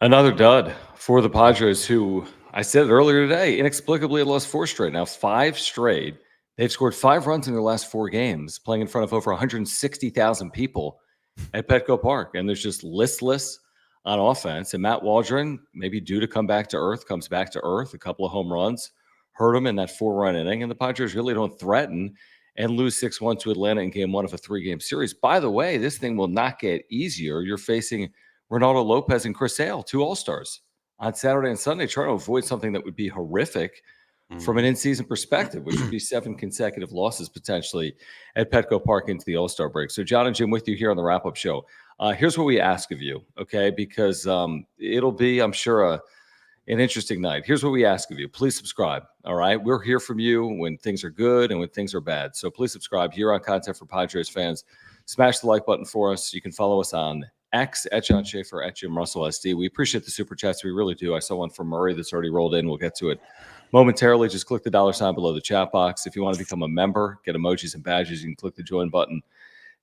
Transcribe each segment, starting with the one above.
Another dud for the Padres, who I said it earlier today, inexplicably had lost four straight. Now, five straight. They've scored 5 runs in their last 4 games, playing in front of over 160,000 people at Petco Park. And there's just listless on offense. And Matt Waldron, maybe due to come back to earth, comes back to earth. A couple of home runs hurt him in that 4-run inning. And the Padres really don't threaten and lose 6-1 to Atlanta in game 1 of a 3-game series. By the way, this thing will not get easier. You're facing Reynaldo, Lopez, and Chris Sale, 2 All-Stars on Saturday and Sunday, trying to avoid something that would be horrific from an in-season perspective, which would be 7 consecutive losses potentially at Petco Park into the All-Star break. So John and Jim with you here on the wrap-up show. Here's what we ask of you, okay? Because it'll be, I'm sure, an interesting night. Here's what we ask of you. Please subscribe, all right? We're here from you when things are good and when things are bad. So please subscribe here on Content for Padres fans. Smash the like button for us. You can follow us on X, at John Schaefer, at Jim Russell SD. We appreciate the super chats. We really do. I saw one from Murray that's already rolled in. We'll get to it momentarily. Just click the $ below the chat box. If you want to become a member, get emojis and badges, you can click the join button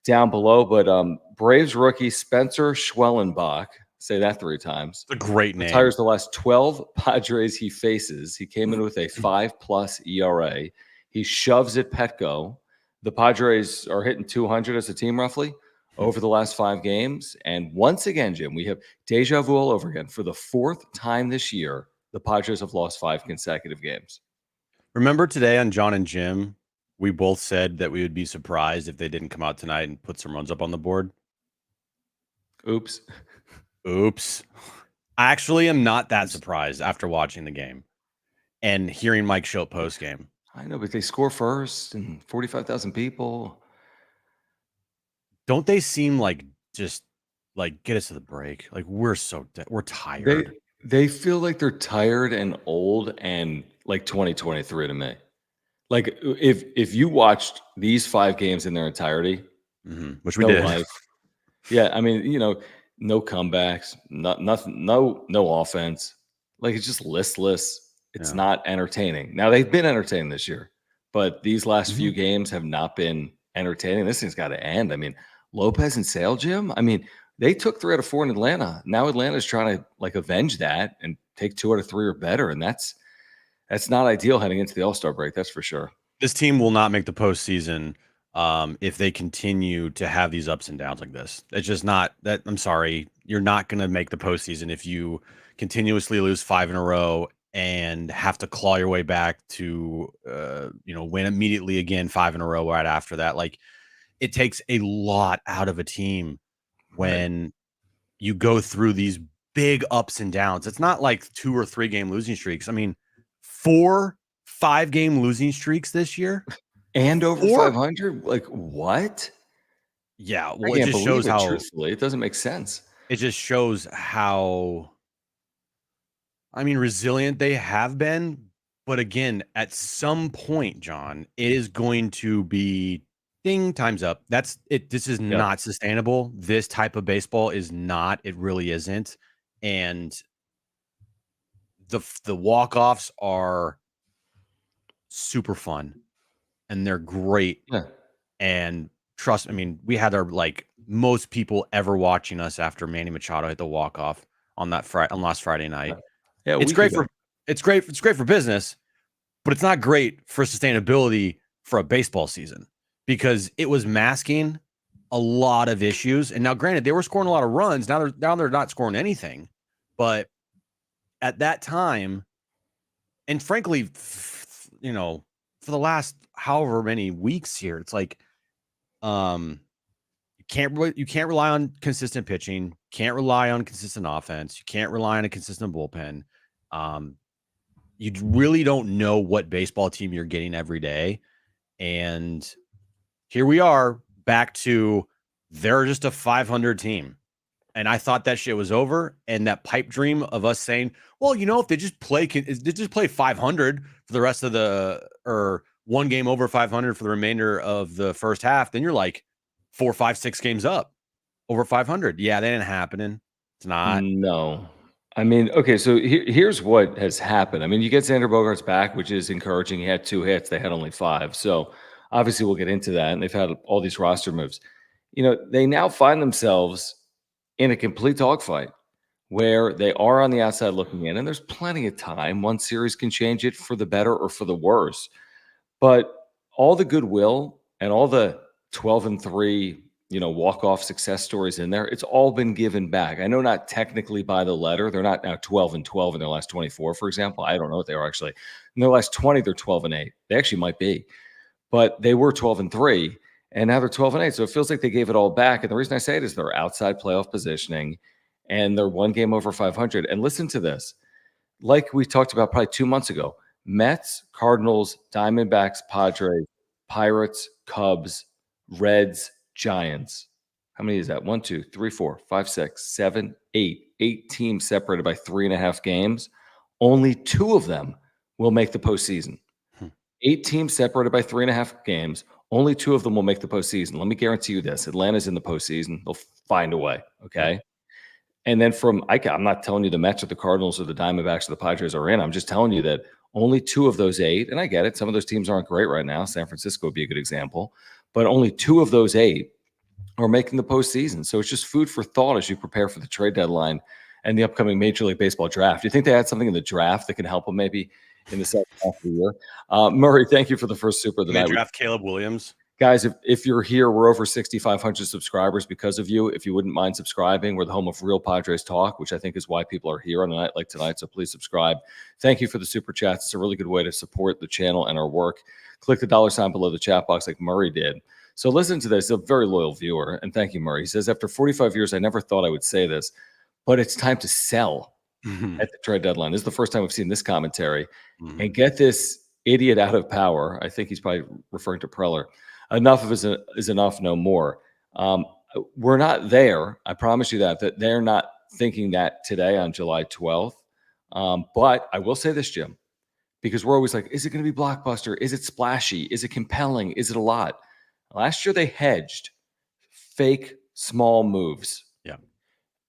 down below. But Braves rookie Spencer Schwellenbach, say that 3 times. It's a great name. Retires the last 12 Padres he faces. He came in with a 5+ ERA. He shoves at Petco. The Padres are hitting 200 as a team roughly over the last 5 games. And once again, Jim, we have deja vu all over again. For the 4th time this year, the Padres have lost 5 consecutive games. Remember today on John and Jim, we both said that we would be surprised if they didn't come out tonight and put some runs up on the board. Oops. I actually am not that surprised after watching the game and hearing Mike Schopp post game. I know, but they score first and 45,000 people. Don't they seem like just like get us to the break? Like we're tired. They feel like they're tired and old and like 2023 to me. Like if you watched these 5 games in their entirety, which we did. Life, yeah, I mean, no comebacks, nothing, no offense. Like it's just listless. It's not entertaining. Now they've been entertaining this year, but these last few games have not been entertaining. This thing's got to end. I mean, Lopez and Sale, Jim. I mean, they took 3 out of 4 in Atlanta. Now Atlanta's trying to like avenge that and take 2 out of 3 or better, and that's not ideal heading into the All-Star break. That's for sure. This team will not make the postseason if they continue to have these ups and downs like this. It's just not that. I'm sorry, you're not going to make the postseason if you continuously lose 5 in a row and have to claw your way back to win immediately again 5 in a row right after that. Like it takes a lot out of a team when you go through these big ups and downs. It's not like 2 or 3 game losing streaks. I mean, 4 5-game losing streaks this year and over 500. Like what? Yeah, well, it just shows how truthfully it doesn't make sense. It just shows how, I mean, resilient they have been. But again, at some point, John, it is going to be ding, time's up. That's it. This is not sustainable. This type of baseball is not. It really isn't. And the walk-offs are super fun and they're great. Yeah. And trust, I mean, we had our like most people ever watching us after Manny Machado hit the walk-off on last Friday night. Yeah, it's great for business, but it's not great for sustainability for a baseball season because it was masking a lot of issues. And now, granted, they were scoring a lot of runs. Now they're not scoring anything. But at that time, and frankly, for the last however many weeks here, it's like you can't rely on consistent pitching, can't rely on consistent offense, you can't rely on a consistent bullpen. You really don't know what baseball team you're getting every day. And here we are back to they're just a 500 team. And I thought that shit was over. And that pipe dream of us saying, well, if they just play 500 for the rest of or 1 game over 500 for the remainder of the first half, then you're like 4, 5, 6 games up over 500. Yeah, that ain't happening. It's not. No. I mean, okay, so here's what has happened. I mean, you get Xander Bogaerts back, which is encouraging. He had 2 hits. They had only 5. So obviously we'll get into that. And they've had all these roster moves. They now find themselves in a complete dogfight where they are on the outside looking in, and there's plenty of time. One series can change it for the better or for the worse. But all the goodwill and all the 12-3, walk-off success stories in there, it's all been given back. I know not technically by the letter. They're not now 12-12 in their last 24, for example. I don't know what they are actually. In their last 20, they're 12-8. They actually might be. But they were 12-3, and now they're 12-8. So it feels like they gave it all back. And the reason I say it is their outside playoff positioning, and they're one game over 500. And listen to this. Like we talked about probably 2 months ago, Mets, Cardinals, Diamondbacks, Padres, Pirates, Cubs, Reds, Giants. How many is that? 1, 2, 3, 4, 5, 6, 7, 8. 8 teams separated by 3.5 games. Only 2 of them will make the postseason. 8 teams separated by 3.5 games. Only 2 of them will make the postseason. Let me guarantee you this. Atlanta's in the postseason. They'll find a way, okay? And then I'm not telling you the Mets or the Cardinals or the Diamondbacks or the Padres are in. I'm just telling you that only 2 of those 8, and I get it, some of those teams aren't great right now. San Francisco would be a good example. But only 2 of those 8 are making the postseason. So it's just food for thought as you prepare for the trade deadline and the upcoming Major League Baseball draft. Do you think they had something in the draft that can help them maybe in the second half of the year? Murray, thank you for the first super of the night. Draft Caleb Williams. Guys, if you're here, we're over 6,500 subscribers because of you. If you wouldn't mind subscribing, we're the home of Real Padres Talk, which I think is why people are here on a night like tonight. So please subscribe. Thank you for the super chats. It's a really good way to support the channel and our work. Click the $ below the chat box like Murray did. So listen to this. A very loyal viewer. And thank you, Murray. He says, after 45 years, I never thought I would say this, but it's time to sell at the trade deadline. This is the first time we've seen this commentary. And get this idiot out of power. I think he's probably referring to Preller. Enough of it is enough, no more. We're not there. I promise you that they're not thinking that today on July 12th. But I will say this, Jim, because we're always like, is it going to be blockbuster? Is it splashy? Is it compelling? Is it a lot? Last year they hedged fake small moves. Yeah.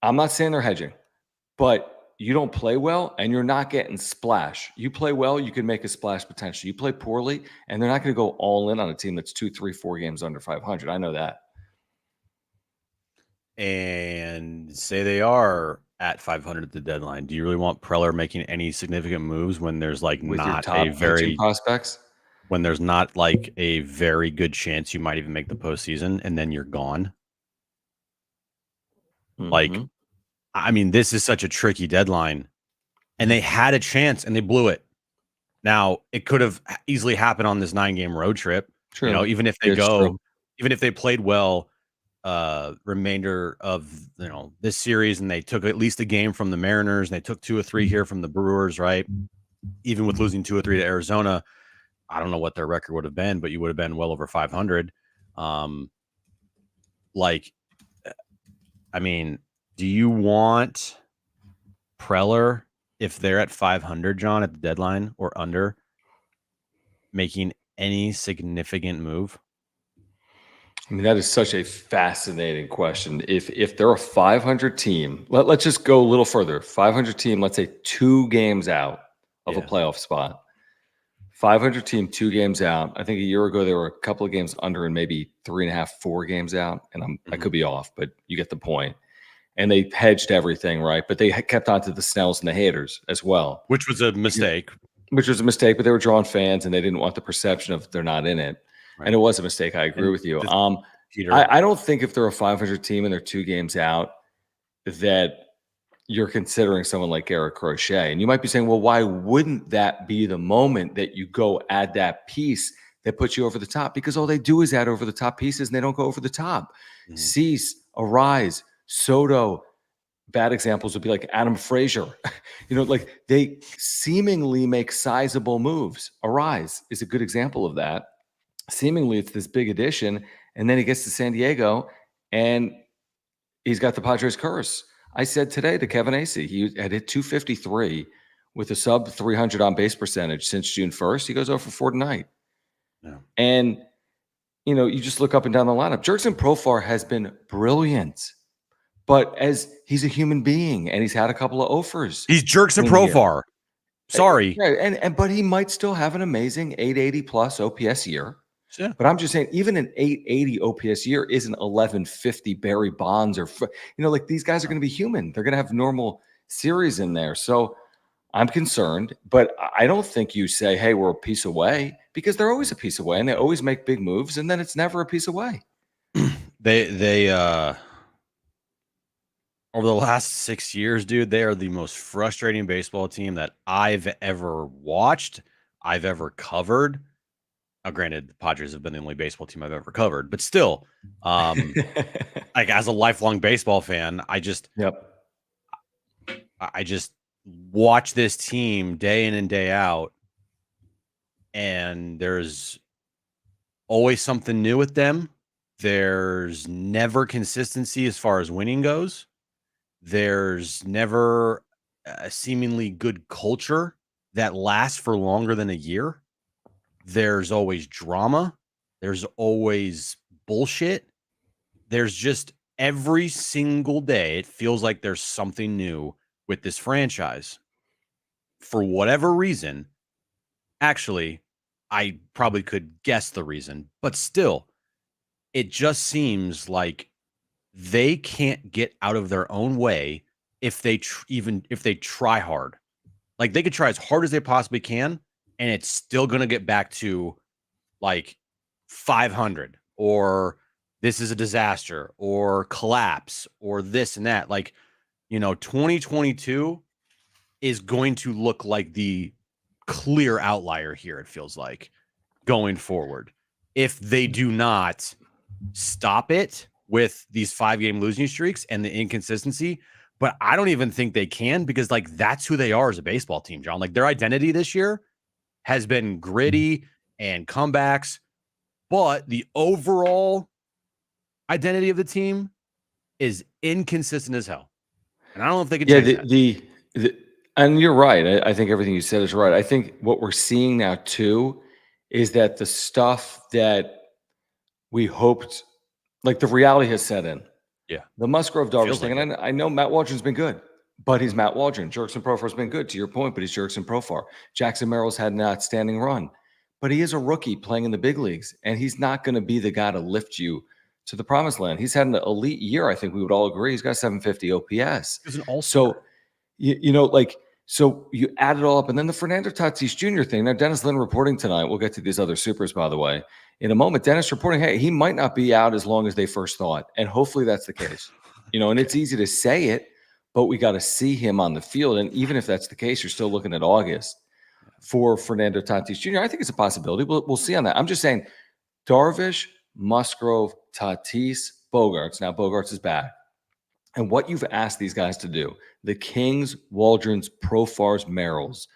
I'm not saying they're hedging, but you don't play well and you're not getting splash. You play well, you can make a splash potential. You play poorly, and they're not going to go all in on a team that's 2, 3, 4 games under 500. I know that. And say they are at 500 at the deadline. Do you really want Preller making any significant moves when there's like with not a very prospects? When there's not like a very good chance you might even make the postseason, and then you're gone? Like, I mean, this is such a tricky deadline, and they had a chance and they blew it. Now, it could have easily happened on this 9-game road trip. True. Even if they even if they played well, remainder of this series, and they took at least a game from the Mariners, and they took 2 or 3 here from the Brewers, right? Even with losing 2 or 3 to Arizona, I don't know what their record would have been, but you would have been well over 500. I mean, do you want Preller, if they're at 500, John, at the deadline or under, making any significant move? I mean, that is such a fascinating question. If they're a 500 team, let's just go a little further. 500 team, let's say 2 games out of a playoff spot. 500 team, 2 games out. I think a year ago, there were a couple of games under and maybe 3.5, 4 games out. And I could be off, but you get the point. And they hedged everything, right? But they kept on to the Snells and the haters as well. Which was a mistake. But they were drawing fans, and they didn't want the perception of they're not in it. Right. And it was a mistake. I agree with you. I don't think if they're a 500 team and they're 2 games out that you're considering someone like Garrett Crochet. And you might be saying, well, why wouldn't that be the moment that you go add that piece that puts you over the top? Because all they do is add over the top pieces, and they don't go over the top. Cease, Arraez, Soto. Bad examples would be like Adam Frazier. Like they seemingly make sizable moves. Arraez is a good example of that. Seemingly it's this big addition, and then he gets to San Diego, and he's got the Padres curse. I said today to Kevin Acee, he had hit 253 with a sub 300 on base percentage since June 1st. He goes over 4 tonight. Yeah. And, you just look up and down the lineup. Jurickson Profar has been brilliant, but as he's a human being, and he's had a couple of offers. He's Jurickson Profar. Sorry. But he might still have an amazing 880 plus OPS year. Yeah. But I'm just saying, even an 880 OPS year isn't 1150 Barry Bonds or, like these guys are going to be human. They're going to have normal series in there. So I'm concerned, but I don't think you say, hey, we're a piece away, because they're always a piece away and they always make big moves, and then it's never a piece away. They over the last 6 years, dude, they are the most frustrating baseball team that I've ever watched, I've ever covered. Now, granted, the Padres have been the only baseball team I've ever covered, but still, like as a lifelong baseball fan, I just watch this team day in and day out, and there's always something new with them. There's never consistency as far as winning goes. There's never a seemingly good culture that lasts for longer than a year. There's always drama. There's always bullshit. There's just every single day, it feels like there's something new with this franchise. For whatever reason, actually, I probably could guess the reason, but still, it just seems like they can't get out of their own way if they if they try hard. Like they could try as hard as they possibly can, and it's still going to get back to like 500, or this is a disaster, or collapse, or this and that. Like, 2022 is going to look like the clear outlier here, it feels like, going forward. If they do not stop it with these 5-game losing streaks and the inconsistency, but I don't even think they can, because like that's who they are as a baseball team, John. Like their identity this year has been gritty and comebacks, but the overall identity of the team is inconsistent as hell. And I don't know if they can change that. And you're right. I think everything you said is right. I think what we're seeing now too is that the stuff that we hoped, like the reality has set in. Yeah. The Musgrove Darvish thing. like And I know Matt Waldron's been good, but he's Matt Waldron. Jerkson Profar's been good, to your point, but he's Jerkson Profar. Jackson Merrill's had an outstanding run, but he is a rookie playing in the big leagues, and he's not going to be the guy to lift you to the promised land. He's had an elite year. I think we would all agree. He's got 750 OPS. He's an all-star. So, so you add it all up, and then the Fernando Tatis Jr. thing. Now, Dennis Lynn reporting tonight. We'll get to these other supers, by the way, in a moment. Dennis reporting, hey, he might not be out as long as they first thought, and hopefully that's the case. And it's easy to say it, but we got to see him on the field. And even if that's the case, you're still looking at August for Fernando Tatis Jr. I think it's a possibility. We'll see on that. I'm just saying, Darvish, Musgrove, Tatis, Bogaerts. Now Bogaerts is back. And what you've asked these guys to do, the Kings, Waldrons, Profars, Merrills,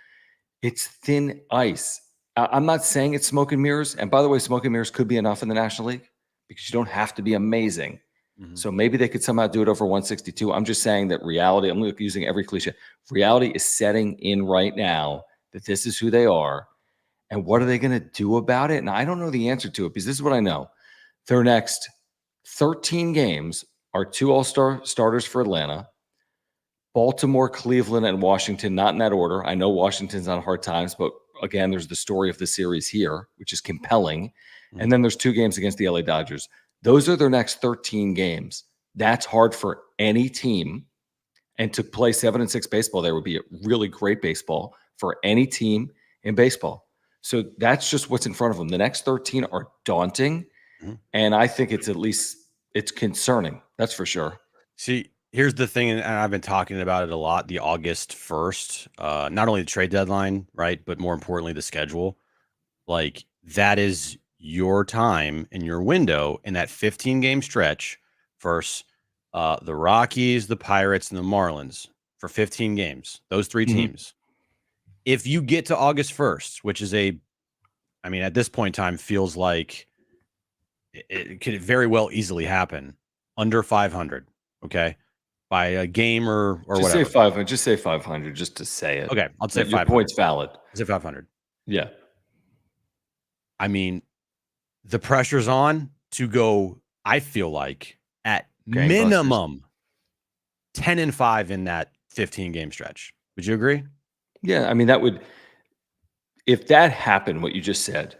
it's thin ice. I'm not saying it's smoke and mirrors. And by the way, smoke and mirrors could be enough in the National League, because you don't have to be amazing. Mm-hmm. So maybe they could somehow do it over 162. I'm just saying that reality, I'm using every cliche, reality is setting in right now that this is who they are. And what are they going to do about it? And I don't know the answer to it, because this is what I know. Their next 13 games are 2 all-star starters for Atlanta, Baltimore, Cleveland, and Washington, not in that order. I know Washington's on hard times, but again, there's the story of the series here, which is compelling. Mm-hmm. And then there's 2 games against the LA Dodgers. Those are their next 13 games. That's hard for any team. And to play 7-6 baseball there would be a really great baseball for any team in baseball. So that's just what's in front of them. The next 13 are daunting. Mm-hmm. And I think it's concerning. That's for sure. See, here's the thing, and I've been talking about it a lot, the August 1st, not only the trade deadline, right, but more importantly, the schedule. Like, that is your time and your window in that 15-game stretch versus the Rockies, the Pirates, and the Marlins for 15 games, those 3 teams. If you get to August 1st, which is at this point in time, feels like it could very well easily happen under 500, okay, by a game or just whatever. Say 500. Just say 500, just to say it. Okay, I'll say 500. Your point's valid. I'll say 500. Yeah. The pressure's on to go, I feel like, at minimum 10-5 in that 15-game stretch. Would you agree? Yeah, that would, if that happened, what you just said,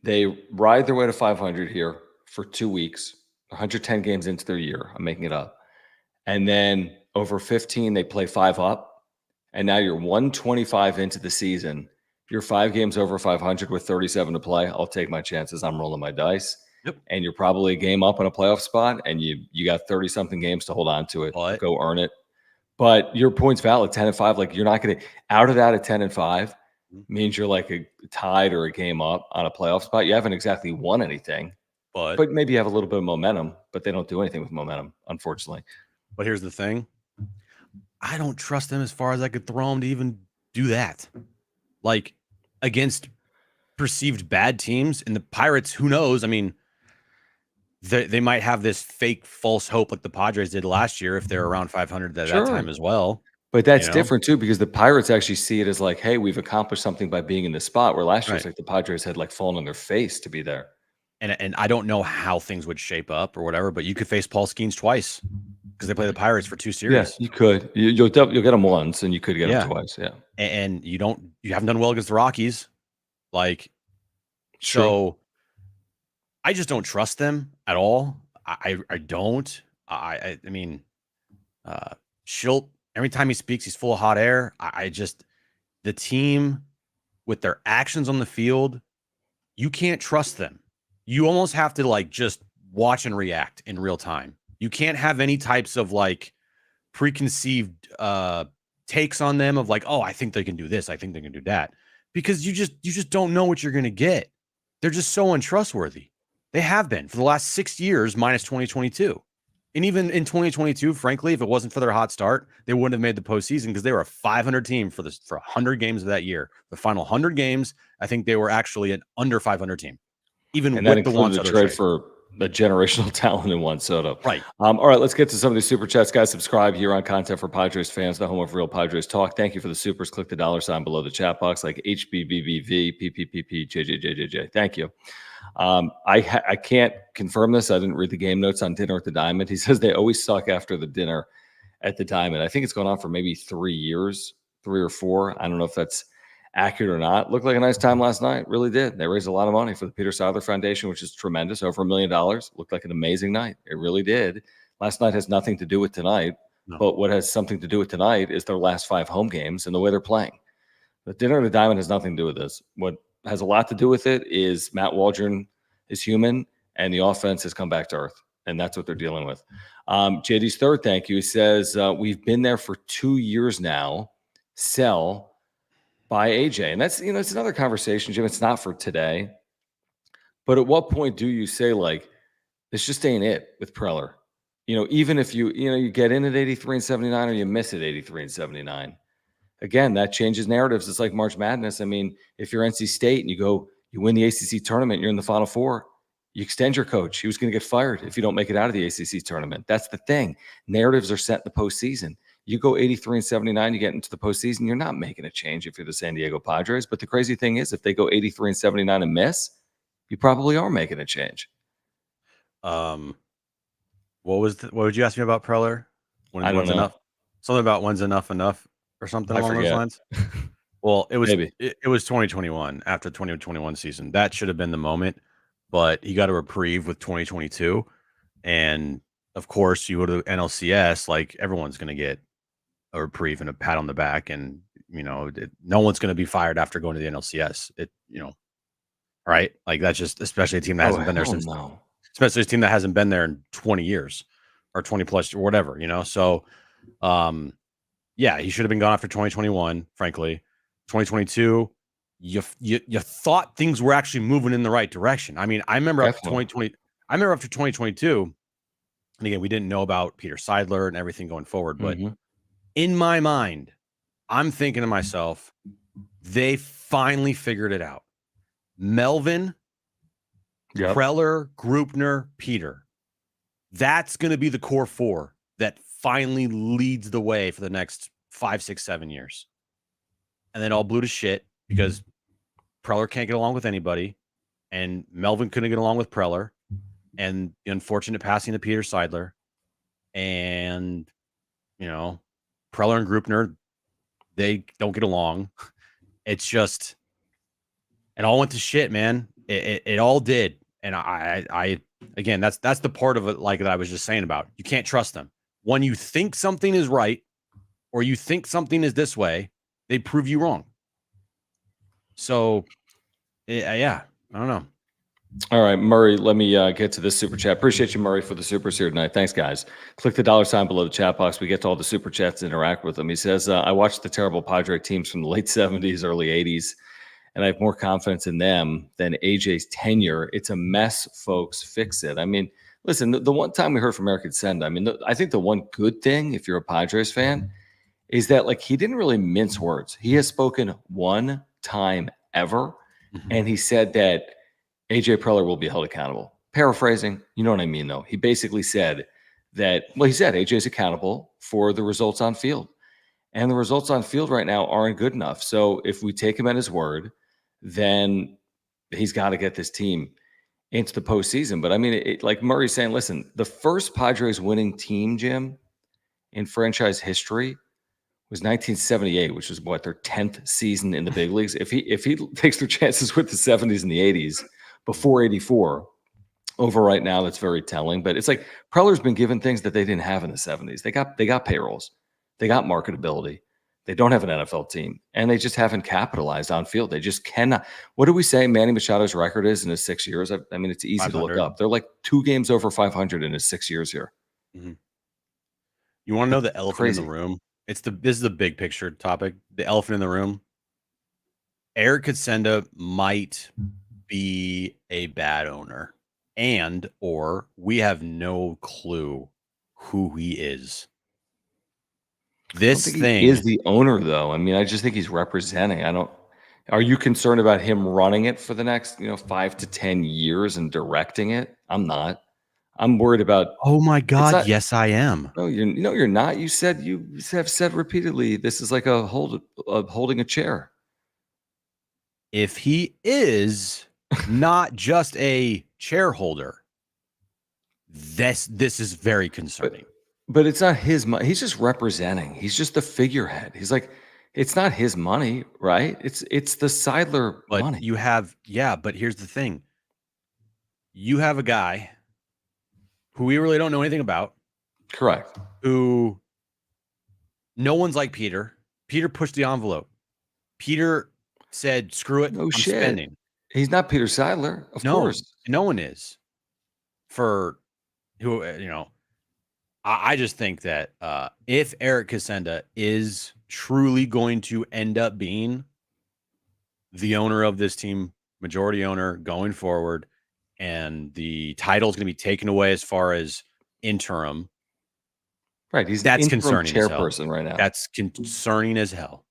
they ride their way to 500 here for 2 weeks, 110 games into their year. I'm making it up. And then over 15, they play 5 up, and now you're 125 into the season. You're 5 games over 500 with 37 to play. I'll take my chances. I'm rolling my dice. Yep. And you're probably a game up in a playoff spot, and you got 30-something games to hold on to it. But go earn it. But your point's valid, 10-5. Like, you're not going to – out of that at 10-5 means you're like a tied or a game up on a playoff spot. You haven't exactly won anything. But maybe you have a little bit of momentum, but they don't do anything with momentum, unfortunately. But here's the thing. I don't trust them as far as I could throw them to even do that. Like, against perceived bad teams. And the Pirates, who knows? I mean, they might have this fake false hope like the Padres did last year if they're around 500 at that time as well. But that's different too, because the Pirates actually see it as like, hey, we've accomplished something by being in this spot, where last year it's like the Padres had like fallen on their face to be there. And I don't know how things would shape up or whatever, but you could face Paul Skeens twice because they play the Pirates for 2 series. Yes, you could. You'll get them once, and you could get them twice. Yeah, and you haven't done well against the Rockies, like. So I just don't trust them at all. I don't. I mean, Schilt, every time he speaks, he's full of hot air. The team with their actions on the field, you can't trust them. You almost have to like just watch and react in real time. You can't have any types of like preconceived takes on them of like, oh, I think they can do this, I think they can do that, because you just don't know what you're going to get. They're just so untrustworthy. They have been for the last 6 years, minus 2022. And even in 2022, frankly, if it wasn't for their hot start, they wouldn't have made the postseason because they were a 500 team for 100 games of that year. The final 100 games, I think they were actually an under 500 team. Even and with that the Juan included Soto a trade trade for a generational talent in Juan Soto. Right. All right, let's get to some of these super chats, guys. Subscribe here on Content for Padres Fans, the home of real Padres talk. Thank you for the supers. Click the $sign below the chat box, like HBBBV, PPPP, JJJJJ. Thank you. I can't confirm this. I didn't read the game notes on Dinner at the Diamond. He says they always suck after the dinner at the Diamond. I think it's gone on for maybe 3 years, 3 or 4. I don't know if that's accurate or not. Looked like a nice time last night. Really did. They raised a lot of money for the Peter Seidler Foundation, which is tremendous. Over $1 million. Looked like an amazing night. It really did. Last night has nothing to do with tonight. No. But what has something to do with tonight is their last 5 home games and the way they're playing. The Dinner at the Diamond has nothing to do with this. What has a lot to do with it is Matt Waldron is human, and the offense has come back to earth, and that's what they're dealing with. JD's third thank you. He says, we've been there for 2 years now. Sell by AJ. And that's, it's another conversation, Jim. It's not for today. But at what point do you say, like, this just ain't it with Preller? Even if you get in at 83 and 79 or you miss at 83 and 79. Again, that changes narratives. It's like March Madness. I mean, if you're NC State and you win the ACC tournament, you're in the Final Four, you extend your coach. He was going to get fired if you don't make it out of the ACC tournament. That's the thing. Narratives are set in the postseason. You go 83 and 79, you get into the postseason, you're not making a change if you're the San Diego Padres. But the crazy thing is, if they go 83 and 79 and miss, you probably are making a change. What would you ask me about Preller? I don't know. Enough? Something about when's enough or something along those lines. Well, it was it was 2021 after the 2021 season. That should have been the moment, but he got a reprieve with 2022. And of course, you go to NLCS, like everyone's going to get a reprieve and a pat on the back. And, no one's going to be fired after going to the NLCS. Right? Like that's just, especially a team that hasn't been there since, especially a team that hasn't been there in 20 years or 20 plus or whatever, So, yeah, he should have been gone after 2021, frankly. 2022, you thought things were actually moving in the right direction. I mean, I remember after 2022, and again, we didn't know about Peter Seidler and everything going forward, but in my mind, I'm thinking to myself, they finally figured it out. Melvin, Preller, Grupner, Peter. That's going to be the core 4 that finally leads the way for the next 5, 6, 7 years. And then all blew to shit because Preller can't get along with anybody, and Melvin couldn't get along with Preller, and the unfortunate passing to Peter Seidler, and Preller and Grupner, they don't get along. It's just, it all went to shit, man. It all did, and I again, that's the part of it, like that I was just saying about. You can't trust them. when you think something is right or you think something is this way, they prove you wrong. So, yeah, I don't know. All right, Murray, let me get to this super chat. Appreciate you, Murray, for the supers here tonight. Thanks, guys. Click the $ below the chat box. We get to all the super chats to interact with them. He says, I watched the terrible Padre teams from the late 70s, early 80s, and I have more confidence in them than AJ's tenure. It's a mess, folks. Fix it. I mean, listen, the one time we heard from Eric Senda, I mean, I think the one good thing, if you're a Padres fan, is that like he didn't really mince words. He has spoken one time ever, and he said that AJ Preller will be held accountable. Paraphrasing, you know what I mean, though. He basically said that, well, he said AJ's accountable for the results on field. And the results on field right now aren't good enough. So if we take him at his word, then he's got to get this team into the postseason. But I mean, like Murray's saying, listen, the first Padres winning team, Jim, in franchise history was 1978, which was what, their 10th season in the big leagues. If he takes their chances with the 70s and the 80s before 84 over right now, that's very telling. But it's like Preller's been given things that they didn't have in the 70s. They got payrolls, they got marketability. They don't have an NFL team, and they just haven't capitalized on field. They just cannot. What do we say Manny Machado's record is in his 6 years? I mean, it's easy 500. To look up. They're like 2 games over 500 in his 6 years here. Mm-hmm. You want to know the elephant in the room? This is the big picture topic. The elephant in the room. Eric Senda might be a bad owner, or we have no clue who he is. This thing he is the owner, though. I mean, I just think he's representing. Are you concerned about him running it for the next, 5 to 10 years and directing it? I'm not. I'm worried about. Oh my God! Yes, I am. No, you're not. You have said repeatedly this is like holding a chair. If he is not just a chair holder, this is very concerning. But it's not his money. He's just representing. He's just the figurehead. He's like, it's not his money, right? It's the Seidler money. But here's the thing. You have a guy who we really don't know anything about. Correct. Who no one's like Peter. Peter pushed the envelope. Peter said, screw it, I'm spending. He's not Peter Seidler, of course. No one is. For who, I just think that if Eric Senda is truly going to end up being the owner of this team, majority owner going forward, and the title is going to be taken away as far as interim, right? That's concerning. Chairperson right now. That's concerning as hell.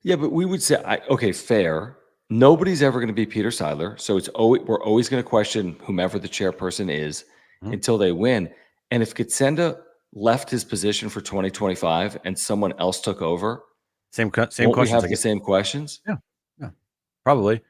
Yeah, but we would say, okay, fair. Nobody's ever going to be Peter Seidler, so we're always going to question whomever the chairperson is until they win. And if Senda left his position for 2025 and someone else took over, same questions. We have the same questions. Yeah, probably,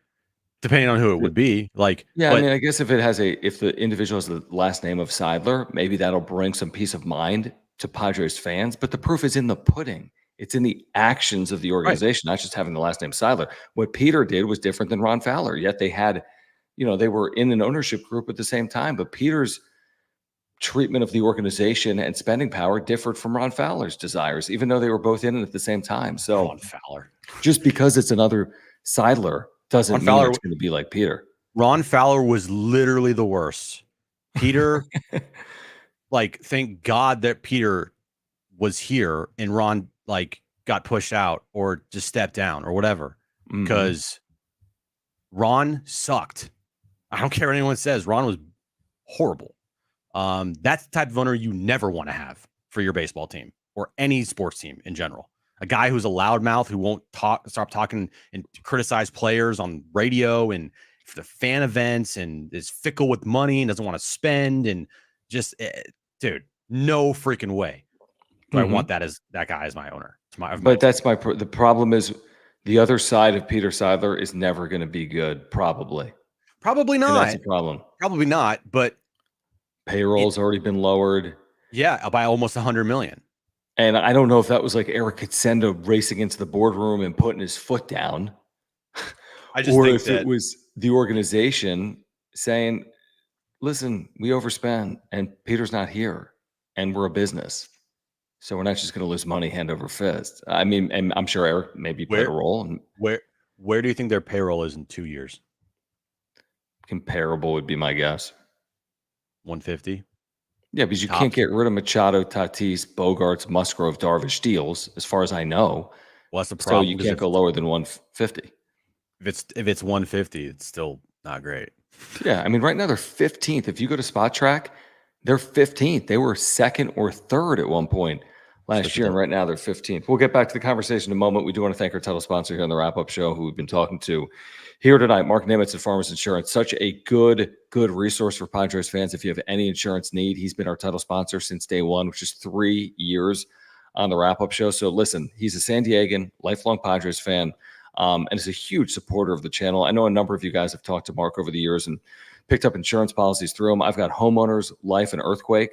depending on who it would be. Like, I mean, I guess if the individual has the last name of Seidler, maybe that'll bring some peace of mind to Padres fans. But the proof is in the pudding. It's in the actions of the organization, not just having the last name Seidler. What Peter did was different than Ron Fowler. Yet they had, they were in an ownership group at the same time. But Peter's treatment of the organization and spending power differed from Ron Fowler's desires, even though they were both in it at the same time. So Ron Fowler, just because it's another Seidler doesn't mean it's going to be like Peter. Ron Fowler was literally the worst. Peter, thank God that Peter was here and Ron got pushed out or just stepped down or whatever, because Ron sucked. I don't care what anyone says. Ron was horrible. That's the type of owner you never want to have for your baseball team or any sports team in general. A guy who's a loudmouth, who won't stop talking and criticize players on radio and for the fan events, and is fickle with money and doesn't want to spend, and just, dude, no freaking way do I want that guy as my owner. The problem is the other side of Peter Seidler is never going to be good. Probably not. And that's a problem. Probably not. But payroll's already been lowered. Yeah, by almost $100 million. And I don't know if that was like Eric Senda racing into the boardroom and putting his foot down, or if it was the organization saying, "Listen, we overspend, and Peter's not here, and we're a business." So we're not just going to lose money hand over fist. I mean, and I'm sure Eric maybe played a role. And Where do you think their payroll is in 2 years? comparable would be my guess. 150. Yeah, because you Tops. can't get rid of Machado, Tatis, Bogaerts, Musgrove, Darvish deals, as far as I know. Well, that's the So problem. you 'cause can't go lower than 150. If it's 150, it's still not great. Yeah, I mean, right now they're 15th. If you go to Spot Track, they're 15th. They were second or third at one point last year, and right now they're 15th. We'll get back to the conversation in a moment. We do want to thank our title sponsor here on the wrap-up show, who we've been talking to here tonight, Mark Nimitz at Farmers Insurance. Such a good resource for Padres fans. If you have any insurance need, he's been our title sponsor since day one, which is 3 years on the wrap-up show. So listen, he's a San Diegan, lifelong Padres fan, and is a huge supporter of the channel. I know a number of you guys have talked to Mark over the years and picked up insurance policies through him. I've got homeowners, life, and earthquake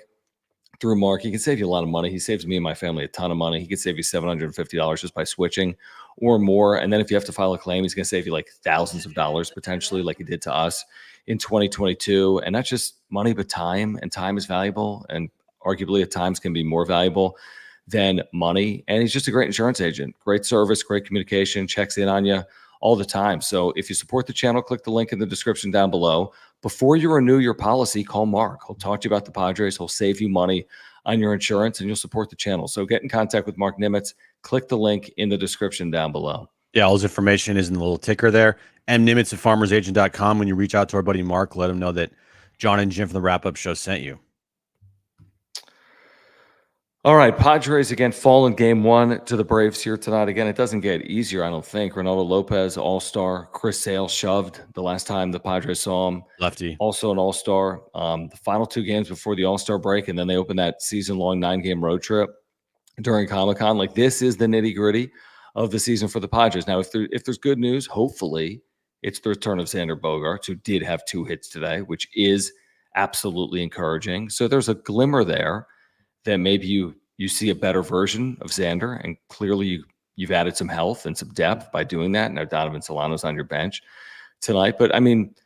through Mark. He can save you a lot of money. He saves me and my family a ton of money. He could save you $750 just by switching or more. And then if you have to file a claim, he's going to save you like thousands of dollars potentially, like he did to us in 2022. And not just money, but time. And time is valuable, and arguably at times can be more valuable than money. And he's just a great insurance agent. Great service, great communication, checks in on you all the time. So if you support the channel, click the link in the description down below. Before you renew your policy, call Mark. He'll talk to you about the Padres. He'll save you money on your insurance, and you'll support the channel. So get in contact with Mark Nimitz. Click the link in the description down below. Yeah, all his information is in the little ticker there. Nimitz at farmersagent.com. When you reach out to our buddy Mark, let him know that John and Jim from the wrap-up show sent you. All right, Padres again fall in game one to the Braves here tonight. Again, it doesn't get easier, I don't think. Reynaldo Lopez, all-star. Chris Sale shoved the last time the Padres saw him. Lefty. Also an all-star. The final 2 games before the all-star break, and then they opened that season-long 9-game road trip during Comic-Con. Like, this is the nitty-gritty of the season for the Padres. Now, if there's good news, hopefully it's the return of Xander Bogaerts, who did have 2 hits today, which is absolutely encouraging. So there's a glimmer there that maybe you see a better version of Xander, and clearly you've added some health and some depth by doing that. Now Donovan Solano's on your bench tonight. But, I mean,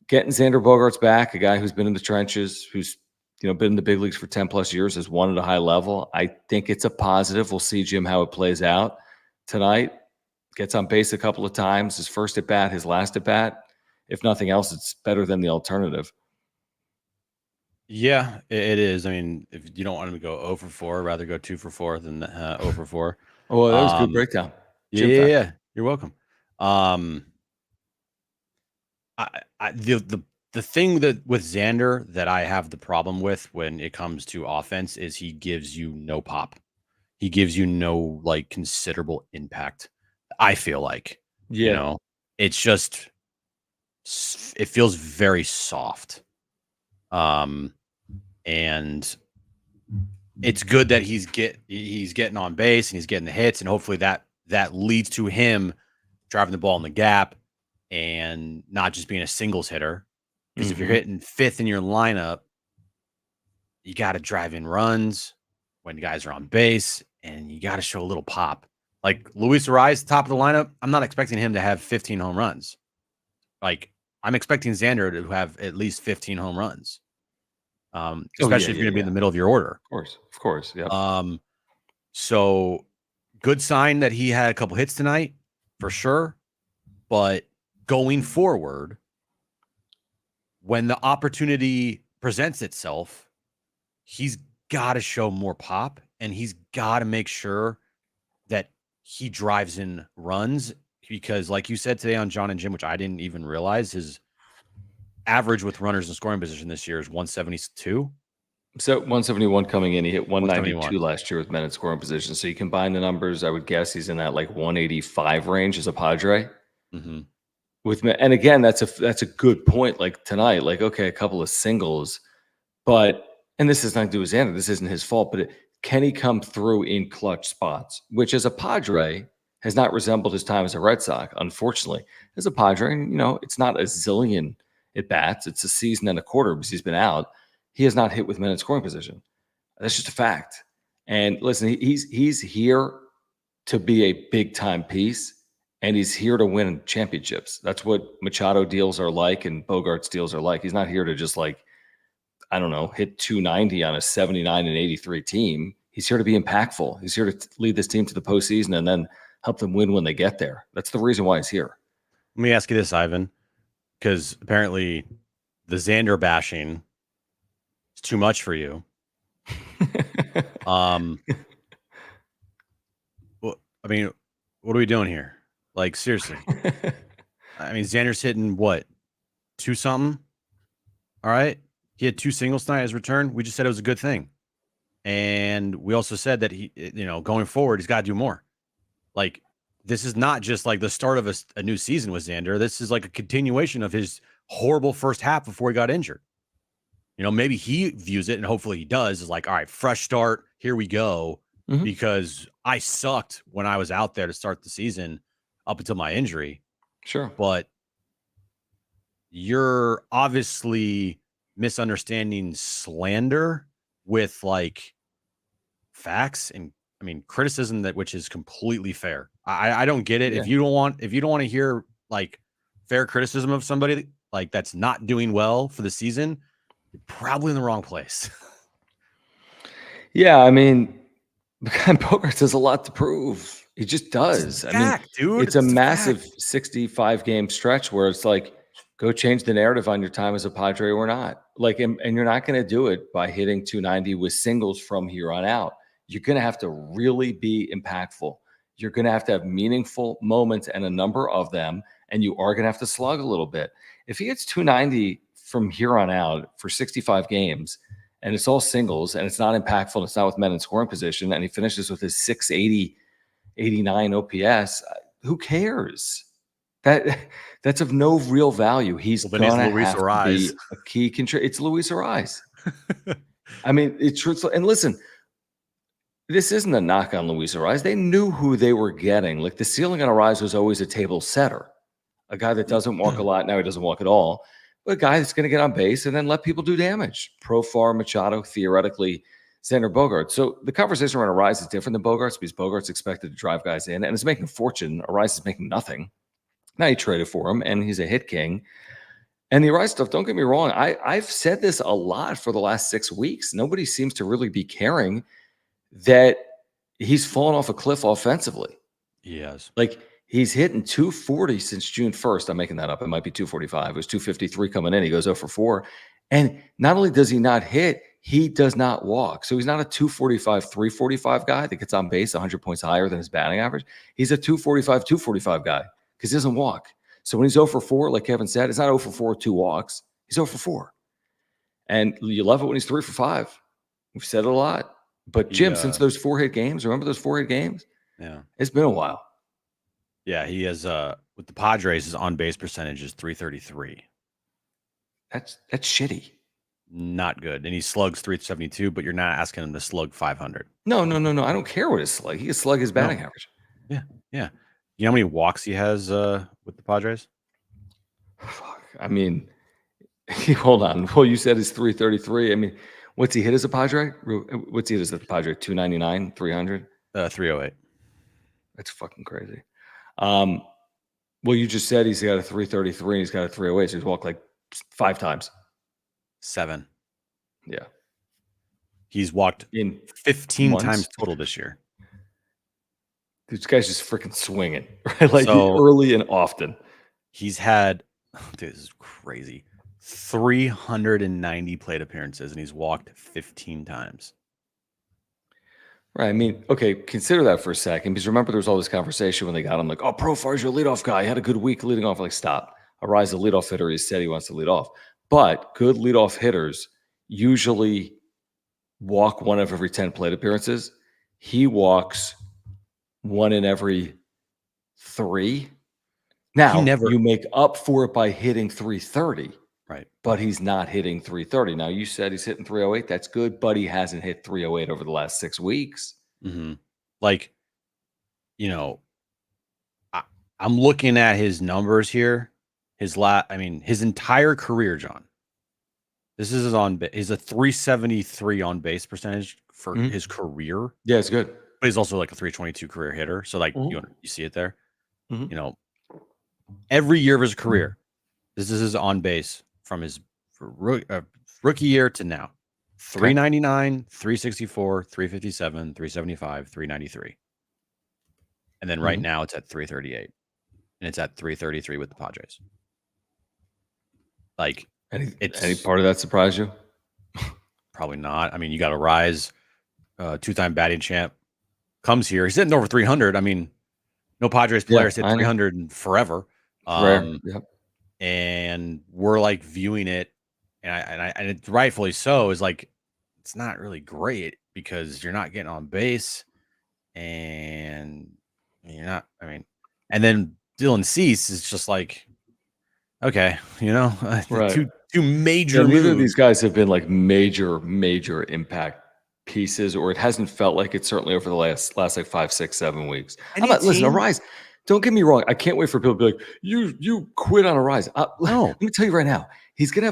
getting Xander Bogaerts back, a guy who's been in the trenches, who's been in the big leagues for 10-plus years, has won at a high level, I think it's a positive. We'll see, Jim, how it plays out tonight. Gets on base a couple of times. His first at-bat, his last at-bat. If nothing else, it's better than the alternative. Yeah, it is. I mean, if you don't want him to go 0 for 4, rather go 2 for 4 than 0 for 4. Oh, that was a good breakdown. Yeah, you're welcome. The thing that with Xander that I have the problem with when it comes to offense is he gives you no pop. He gives you no like considerable impact. I feel like, it's just, it feels very soft. And it's good that he's getting on base and he's getting the hits, and hopefully that leads to him driving the ball in the gap and not just being a singles hitter. Because if you're hitting 5th in your lineup, you got to drive in runs when guys are on base, and you got to show a little pop. Like Luis Arraez, top of the lineup, I'm not expecting him to have 15 home runs. Like, I'm expecting Xander to have at least 15 home runs. Especially if you're going to be in the middle of your order. Of course. Yeah. So good sign that he had a couple hits tonight for sure. But going forward, when the opportunity presents itself, he's got to show more pop, and he's got to make sure that he drives in runs, because like you said today on John and Jim, which I didn't even realize, his average with runners in scoring position this year is 172. So 171 coming in. He hit 192 last year with men in scoring position. So you combine the numbers, I would guess he's in that like 185 range as a Padre. And again, that's a good point. Like tonight, like, okay, a couple of singles, but, and this is nothing to do with Xander, this isn't his fault, but can he come through in clutch spots, which as a Padre has not resembled his time as a Red Sox, unfortunately. As a Padre, it's not a zillion at bats. It's a season and a quarter because he's been out. He has not hit with men in scoring position. That's just a fact. And listen, he's here to be a big time piece, and he's here to win championships. That's what Machado deals are like, and Bogaerts deals are like. He's not here to just, like, I don't know, hit 290 on a 79 and 83 team. He's here to be impactful. He's here to lead this team to the postseason and then help them win when they get there. That's the reason why he's here. Let me ask you this, Ivan, because apparently the Xander bashing is too much for you. Well, I mean, what are we doing here? Like, seriously. I mean, Xander's hitting what? 2-something? All right. He had 2 singles tonight as return. We just said it was a good thing. And we also said that he, going forward, he's got to do more. Like, this is not just like the start of a new season with Xander. This is like a continuation of his horrible first half before he got injured. Maybe he views it, and hopefully he does, is like, all right, fresh start. Here we go. Mm-hmm. Because I sucked when I was out there to start the season up until my injury. Sure. But you're obviously misunderstanding slander with like facts and criticism which is completely fair. I don't get it. Yeah. If you don't want to hear like fair criticism of somebody like that's not doing well for the season, you're probably in the wrong place. Yeah, Bogaerts has a lot to prove. He just does. Dude, it's a massive 65-game stretch where it's like, go change the narrative on your time as a Padre or not. Like, and you're not going to do it by hitting 290 with singles from here on out. You're going to have to really be impactful. You're going to have meaningful moments and a number of them, and you are going to have to slug a little bit. If he hits 290 from here on out for 65 games, and it's all singles, and it's not impactful, and it's not with men in scoring position, and he finishes with his 680, 89 OPS, who cares? That's of no real value. He's going to have to be a key contributor. It's Luis Arraez. It's truthful. And listen, this isn't a knock on Luis Arraez. They knew who they were getting. Like, the ceiling on Arraez was always a table setter, a guy that doesn't walk a lot. Now he doesn't walk at all, but a guy that's going to get on base and then let people do damage. Profar, Machado, theoretically, Xander Bogaerts. So the conversation around Arraez is different than Bogaerts because Bogaerts expected to drive guys in and is making a fortune. Arraez is making nothing. Now you traded for him, and he's a hit king. And the Arraez stuff, don't get me wrong, I've said this a lot for the last 6 weeks. Nobody seems to really be caring that he's fallen off a cliff offensively. Yes. Like, he's hitting 240 since June 1st. I'm making that up. It might be 245. It was 253 coming in. He goes 0 for 4. And not only does he not hit, he does not walk. So he's not a 245, 345 guy that gets on base 100 points higher than his batting average. He's a 245, 245 guy because he doesn't walk. So when he's 0 for 4, like Kevin said, it's not 0 for 4, 2 walks. He's 0 for 4. And you love it when he's 3 for 5. We've said it a lot. But Jim, since those 4-hit games, remember those 4-hit games? Yeah. It's been a while. Yeah, he has with the Padres, his on-base percentage is .333. That's shitty. Not good. And he slugs .372, but you're not asking him to slug .500. No. I don't care what his slug. He can slug his batting average. Yeah. You know how many walks he has with the Padres? Fuck. Hold on. Well, you said it's .333. What's he hit as a Padre? What's he hit as a Padre? 299, 300? 308. That's fucking crazy. Well, you just said he's got a 333 and he's got a 308, so he's walked like 5 times. 7. Yeah. He's walked in 15 times total this year. This guy's just freaking swinging, right? Like, early and often. He's had, dude, this is crazy, 390 plate appearances, and he's walked 15 times. Right. Okay, consider that for a second, because remember there was all this conversation when they got him, like, oh, Profar's your leadoff guy. He had a good week leading off. Like, stop. Arraez, the leadoff hitter, he said he wants to lead off. But good leadoff hitters usually walk 1 of every 10 plate appearances. He walks 1 in every 3. Now, you make up for it by hitting 330. Right. But he's not hitting 330. Now, you said he's hitting 308. That's good, but he hasn't hit 308 over the last 6 weeks. Mm-hmm. Like, I'm looking at his numbers here. His entire career, John. This is he's a 373 on base percentage for his career. Yeah, it's good. But he's also like a 322 career hitter. So like you see it there. Mm-hmm. Every year of his career, this is his on base from his rookie year to now. 399, 364, 357, 375, 393. And then right now it's at 338. And it's at 333 with the Padres. Like, any part of that surprise you? Probably not. I mean, you got Arraez, two-time batting champ, comes here. He's hitting over 300. I mean, no Padres players hit 300 in forever. Yep. And we're like viewing it, and it's rightfully so, is like, it's not really great because you're not getting on base, and you're not. I mean, and then Dylan Cease is just like, okay, Right. two major. Yeah, neither of these guys have been like major impact pieces, or it hasn't felt like it. Certainly over the last like 5, 6, 7 weeks. Listen, Arraez. Don't get me wrong. I can't wait for people to be like, you quit on Arraez. No. Let me tell you right now, he's gonna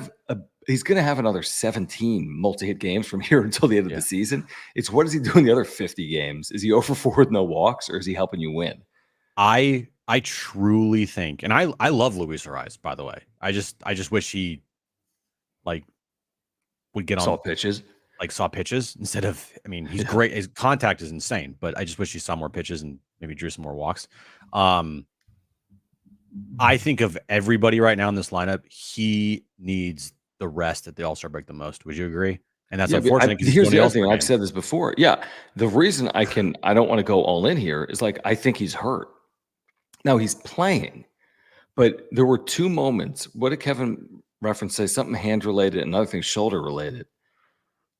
have another 17 multi-hit games from here until the end of the season. It's what does he do in the other 50 games? Is he over 4 with no walks, or is he helping you win? I truly think, and I love Luis Arraez, by the way. I just wish he would get saw pitches instead of. I mean, he's great. His contact is insane, but I just wish he saw more pitches and maybe drew some more walks. I think of everybody right now in this lineup, he needs the rest at the All-Star break the most. Would you agree? And that's unfortunate. Here's the other thing. I've said this before. Yeah. The reason I don't want to go all in here is like, I think he's hurt. Now he's playing, but there were 2 moments. What did Kevin reference say? Something hand related, another thing shoulder related.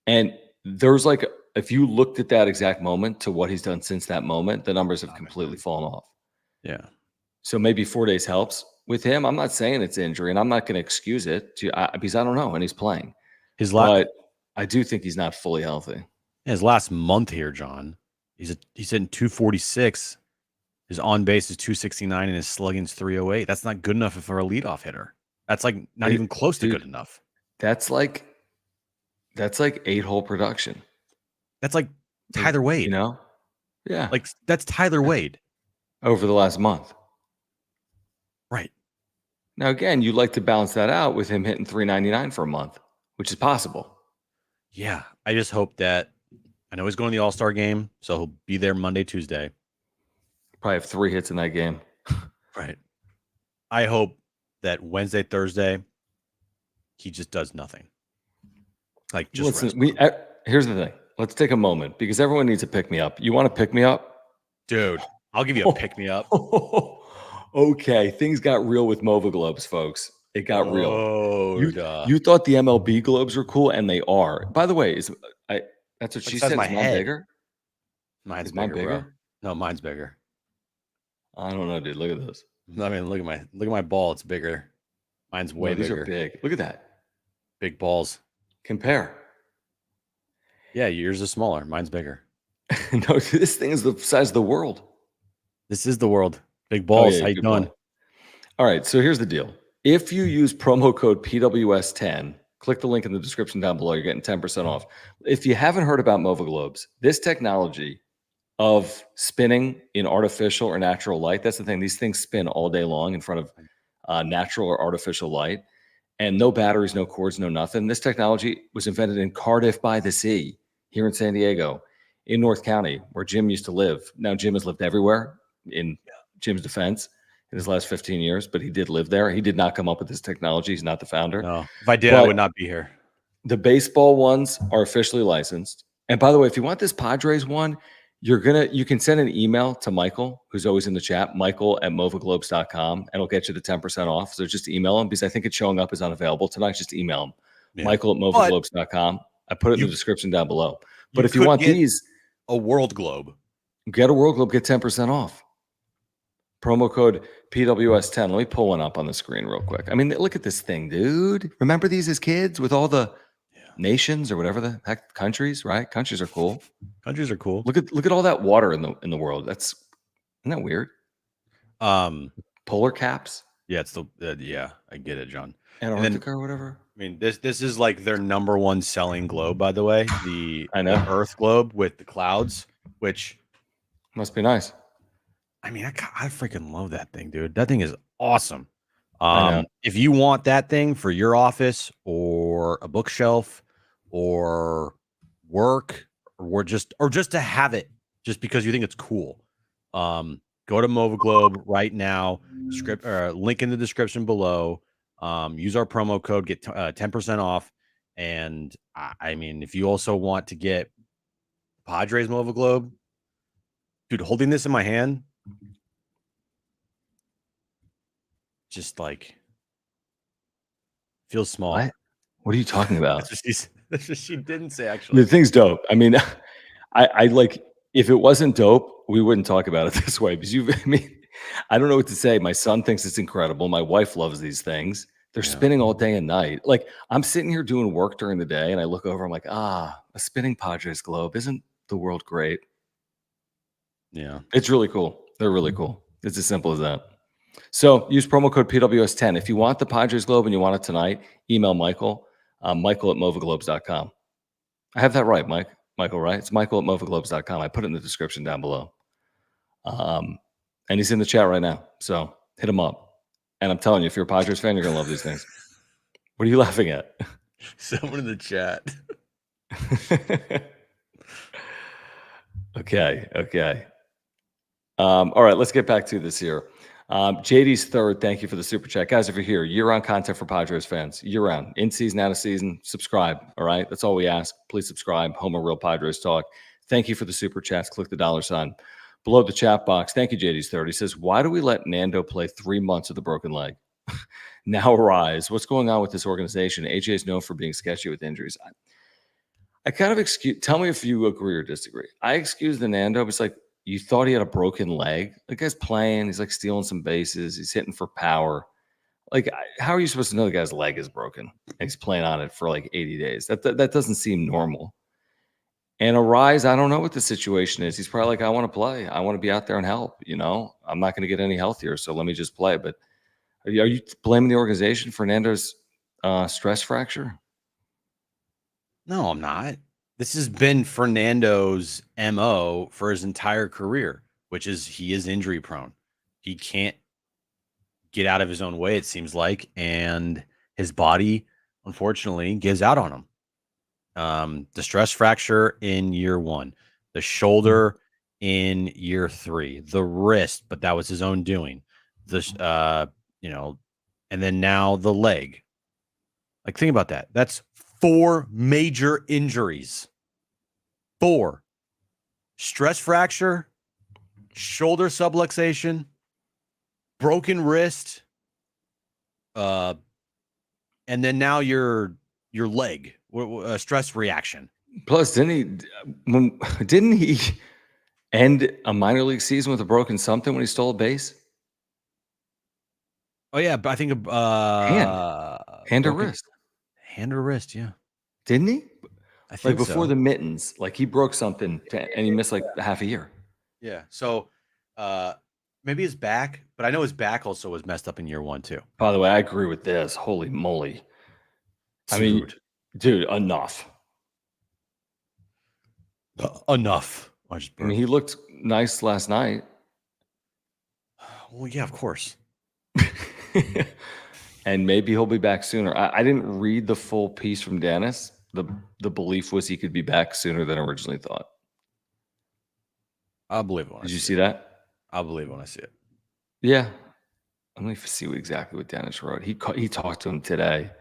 And there's like, if you looked at that exact moment to what he's done since that moment, the numbers have completely fallen off. Yeah. So maybe 4 days helps with him. I'm not saying it's injury, and I'm not going to excuse it because I don't know, and he's playing. But I do think he's not fully healthy. His last month here, John, he's hitting 246. His on base is 269, and his slugging's 308. That's not good enough for a leadoff hitter. That's like not even close to good enough. That's like 8-hole production. That's like Tyler Wade. Yeah. Like that's Tyler Wade over the last month. Right. Now, again, you'd like to balance that out with him hitting 399 for a month, which is possible. Yeah. I just hope that, I know he's going to the All-Star game, so he'll be there Monday, Tuesday. Probably have 3 hits in that game. Right. I hope that Wednesday, Thursday, he just does nothing. Like, just here's the thing. Let's take a moment because everyone needs a pick-me-up. You want to pick me up? Dude, I'll give you a pick-me-up. Okay. Things got real with MOVA Globes, folks. It got real. You thought the MLB Globes were cool, and they are. By the way, that's what she said. Is mine bigger? Mine's bigger, bro. No, mine's bigger. I don't know, dude. Look at this. I mean, look at my ball. It's bigger. Mine's way bigger. These are big. Look at that. Big balls. Compare. Yeah, yours is smaller. Mine's bigger. No, this thing is the size of the world. This is the world. Big balls. How you doing? All right. So here's the deal. If you use promo code PWS10, click the link in the description down below. You're getting 10% off. If you haven't heard about MOVA Globes, this technology of spinning in artificial or natural light, that's the thing. These things spin all day long in front of natural or artificial light. And no batteries, no cords, no nothing. This technology was invented in Cardiff by the Sea, here in San Diego, in North County, where Jim used to live. Now, Jim has lived everywhere, in Jim's defense, in his last 15 years, but he did live there. He did not come up with this technology. He's not the founder. No, if I did, I would not be here. The baseball ones are officially licensed. And by the way, if you want this Padres one, you can send an email to Michael, who's always in the chat, michael@movaglobes.com, and it'll get you the 10% off. So just email him because I think it's showing up as unavailable tonight. Just email him, michael@movaglobes.com. I put it in the description down below. But if you want these, a World Globe, get a World Globe, get 10% off. Promo code PWS10. Let me pull one up on the screen real quick. I mean, look at this thing, dude. Remember these as kids with all the nations or whatever the heck, countries, right? Countries are cool. Countries are cool. Look at all that water in the world. Isn't that weird? Polar caps. Yeah, it's I get it, John. Antarctica or whatever. I mean, this is like their number one selling globe, by the way. The Earth globe with the clouds, which must be nice. I mean, I freaking love that thing, dude. That thing is awesome. If you want that thing for your office or a bookshelf or work or just to have it just because you think it's cool. Go to Mova Globe right now. Link in the description below. Use our promo code, get 10% off. And I mean, if you also want to get Padres Mova Globe, dude, holding this in my hand, just like feels small. What are you talking about? That's what she didn't say, The actually. thing's dope. I mean, I like, if it wasn't dope, we wouldn't talk about it this way, because I mean, I don't know what to say. My son thinks it's incredible. My wife loves these things. They're spinning all day and night. Like, I'm sitting here doing work during the day, and I look over, I'm like, a spinning Padres globe. Isn't the world great? Yeah. It's really cool. They're really cool. It's as simple as that. So use promo code PWS10. If you want the Padres globe and you want it tonight, email Michael, Michael at movaglobes.com. I have that right, Michael, right? It's Michael at movaglobes.com. I put it in the description down below. And he's in the chat right now. So hit him up. And I'm telling you, if you're a Padres fan, you're going to love these things. What are you laughing at? Someone in the chat. Okay. All right, let's get back to this here. JD's third, thank you for the super chat. Guys, if you're here, year-round content for Padres fans. Year-round. In season, out of season, subscribe. All right? That's all we ask. Please subscribe. Home of Real Padres Talk. Thank you for the super chats. Click the $sign below the chat box. Thank you, JD's third. He says, why do we let Nando play 3 months with a broken leg? Now Arraez. What's going on with this organization? AJ is known for being sketchy with injuries. I kind of excuse. Tell me if you agree or disagree. I excuse the Nando. But it's like, you thought he had a broken leg. The guy's playing. He's like stealing some bases. He's hitting for power. Like, how are you supposed to know the guy's leg is broken and he's playing on it for like 80 days? That doesn't seem normal. And Arraez, I don't know what the situation is. He's probably like, I want to play. I want to be out there and help. You know, I'm not going to get any healthier, so let me just play. But are you blaming the organization for Nando's stress fracture? No, I'm not. This has been Fernando's MO for his entire career, which is he is injury prone. He can't get out of his own way, it seems like, and his body, unfortunately, gives out on him. The stress fracture in year 1, the shoulder in year 3, the wrist, but that was his own doing. And then now the leg. Like, think about that. That's 4 major injuries. 4. Stress fracture, shoulder subluxation, broken wrist, and then now your leg, stress reaction. Plus, didn't he end a minor league season with a broken something when he stole a base? Oh yeah, but I think hand or wrist. Hand or wrist, yeah. Didn't he? I think like before so. the mittens, like he broke something and he missed like half a year. Yeah. So maybe his back, but I know his back also was messed up in year 1 too. By the way, I agree with this. Holy moly. Dude. I mean, dude, enough. Enough. I mean, he looked nice last night. Well, yeah, of course. And maybe he'll be back sooner. I didn't read the full piece from Dennis. The belief was he could be back sooner than originally thought. I'll believe it. Did you see that? I'll believe it when I see it. Yeah. Let me see exactly what Dennis wrote. He talked to him today.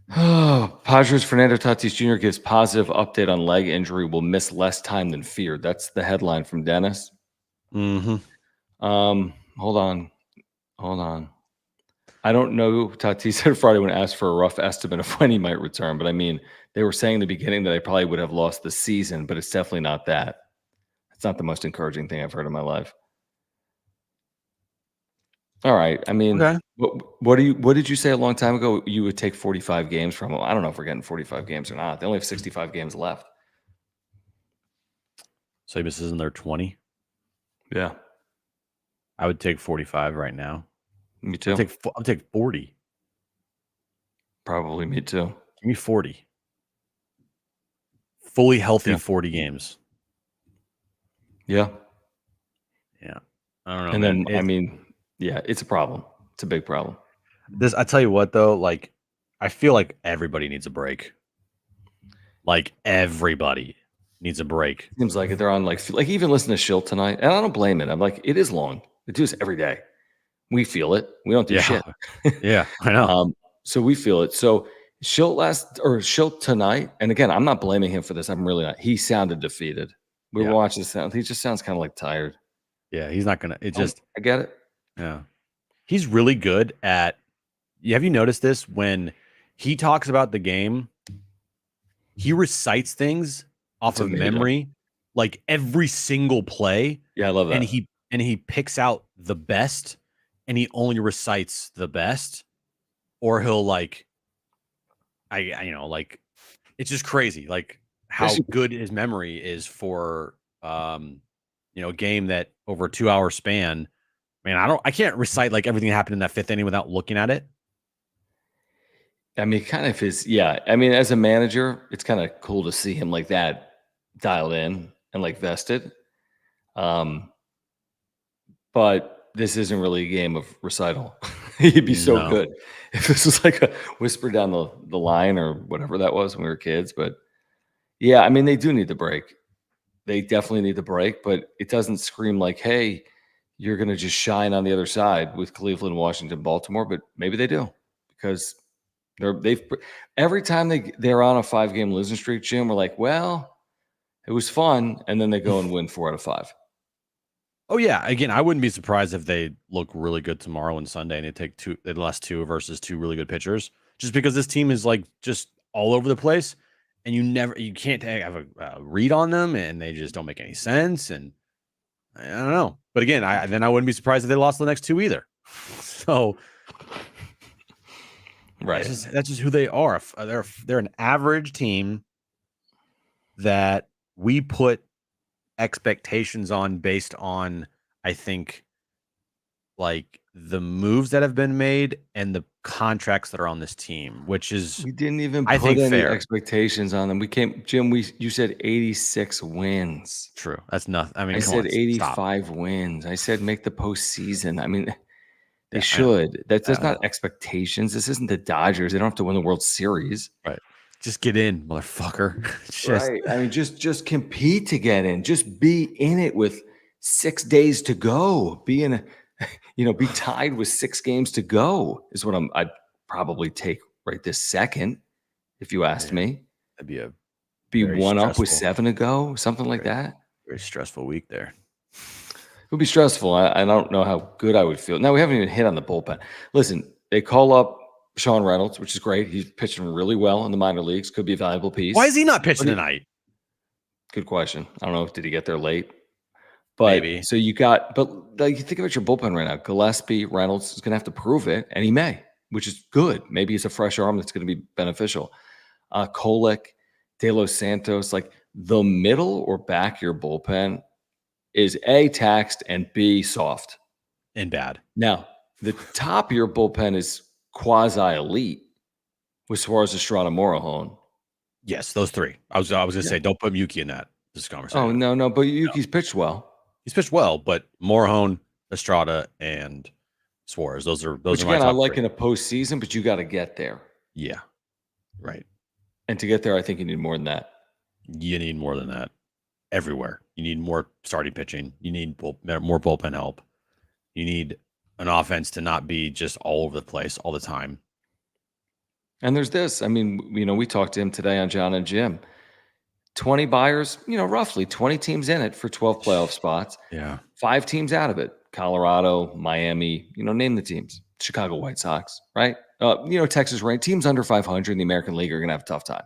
Padres Fernando Tatis Jr. gives positive update on leg injury. Will miss less time than feared. That's the headline from Dennis. Mm-hmm. Hold on. I don't know. Tatis said Friday when asked for a rough estimate of when he might return, but I mean, they were saying in the beginning that I probably would have lost the season, but it's definitely not that. It's not the most encouraging thing I've heard in my life. All right. I mean, okay. What did you say a long time ago? You would take 45 games from him. I don't know if we're getting 45 games or not. They only have 65 games left. So he misses in their 20? Yeah. I would take 45 right now. Me too. I'll take 40. Probably me too. Give me 40. Fully healthy 40 games. Yeah. Yeah. I don't know. And then, I mean, yeah, it's a problem. It's a big problem. I tell you what, though, like, I feel like everybody needs a break. Like everybody needs a break. Seems like they're on like even listen to Schilt tonight, and I don't blame it. I'm like, it is long. They do this every day. We feel it. We don't do shit. Yeah, I know. So we feel it. So Schilt tonight, and again, I'm not blaming him for this. I'm really not. He sounded defeated. We were watching this. He just sounds kind of like tired. Yeah, he's not gonna. I get it. Yeah, he's really good at. Have you noticed this when he talks about the game? He recites things off of memory, like every single play. Yeah, I love that. And he picks out the best, and he only recites the best, or he'll like, it's just crazy, like how good his memory is for, a game that over a 2-hour span. Man, I can't recite like everything that happened in that fifth inning without looking at it. I mean, kind of his, yeah. I mean, as a manager, it's kind of cool to see him like that, dialed in and like vested. But this isn't really a game of recital. He'd be so good if this was like a whisper down the line or whatever that was when we were kids. But yeah, I mean, they do need the break. They definitely need the break, but it doesn't scream like, hey, you're going to just shine on the other side with Cleveland, Washington, Baltimore. But maybe they do, because they've every time they're on a 5-game losing streak, Jim, we're like, well, it was fun, and then they go and win 4 out of 5. Oh yeah, again, I wouldn't be surprised if they look really good tomorrow and Sunday, and they lost 2 versus 2 really good pitchers, just because this team is like just all over the place, and you can't have a read on them, and they just don't make any sense, and I don't know. But again, I wouldn't be surprised if they lost the next 2 either. So. Right. That's just who they are. They're an average team that we put expectations on based on, I think, like the moves that have been made and the contracts that are on this team, which is we didn't even put any expectations on them. You said 86 wins. True. That's nothing. I mean, I said 85 wins. I said make the postseason. I mean, they should. That's not expectations. This isn't the Dodgers. They don't have to win the World Series. Right. Just get in, motherfucker. Right. I mean, just compete to get in. Just be in it with 6 days to go. Be tied with 6 games to go is what I'd probably take right this second, if you asked me. That'd be one up with 7 to go, something like that. Very stressful week there. It would be stressful. I don't know how good I would feel. Now, we haven't even hit on the bullpen. Listen, they call up Sean Reynolds, which is great. He's pitching really well in the minor leagues. Could be a valuable piece. Why is he not pitching tonight? Good question. I don't know. Did he get there late? But maybe. So you think about your bullpen right now. Gillespie, Reynolds is going to have to prove it, and he may, which is good. Maybe it's a fresh arm that's going to be beneficial. Kolek, De Los Santos, like the middle or back of your bullpen is A, taxed, and B, soft. And bad. Now, the top of your bullpen is quasi-elite with Suarez, Estrada, Morejon. Yes, those 3. I was going to say, don't put Yuki in this conversation. Oh, no, but Yuki's pitched well. He's pitched well, but Morejon, Estrada, and Suarez, those are my top I like 3. in a postseason, but you got to get there. Yeah, right. And to get there, I think you need more than that. You need more than that everywhere. You need more starting pitching. You need more bullpen help. You need an offense to not be just all over the place all the time. And there's this. I mean, we talked to him today on John and Jim. 20 buyers, roughly 20 teams in it for 12 playoff spots. Yeah. 5 teams out of it. Colorado, Miami, name the teams. Chicago White Sox, right? Texas Rangers. Teams under 500 in the American League are going to have a tough time.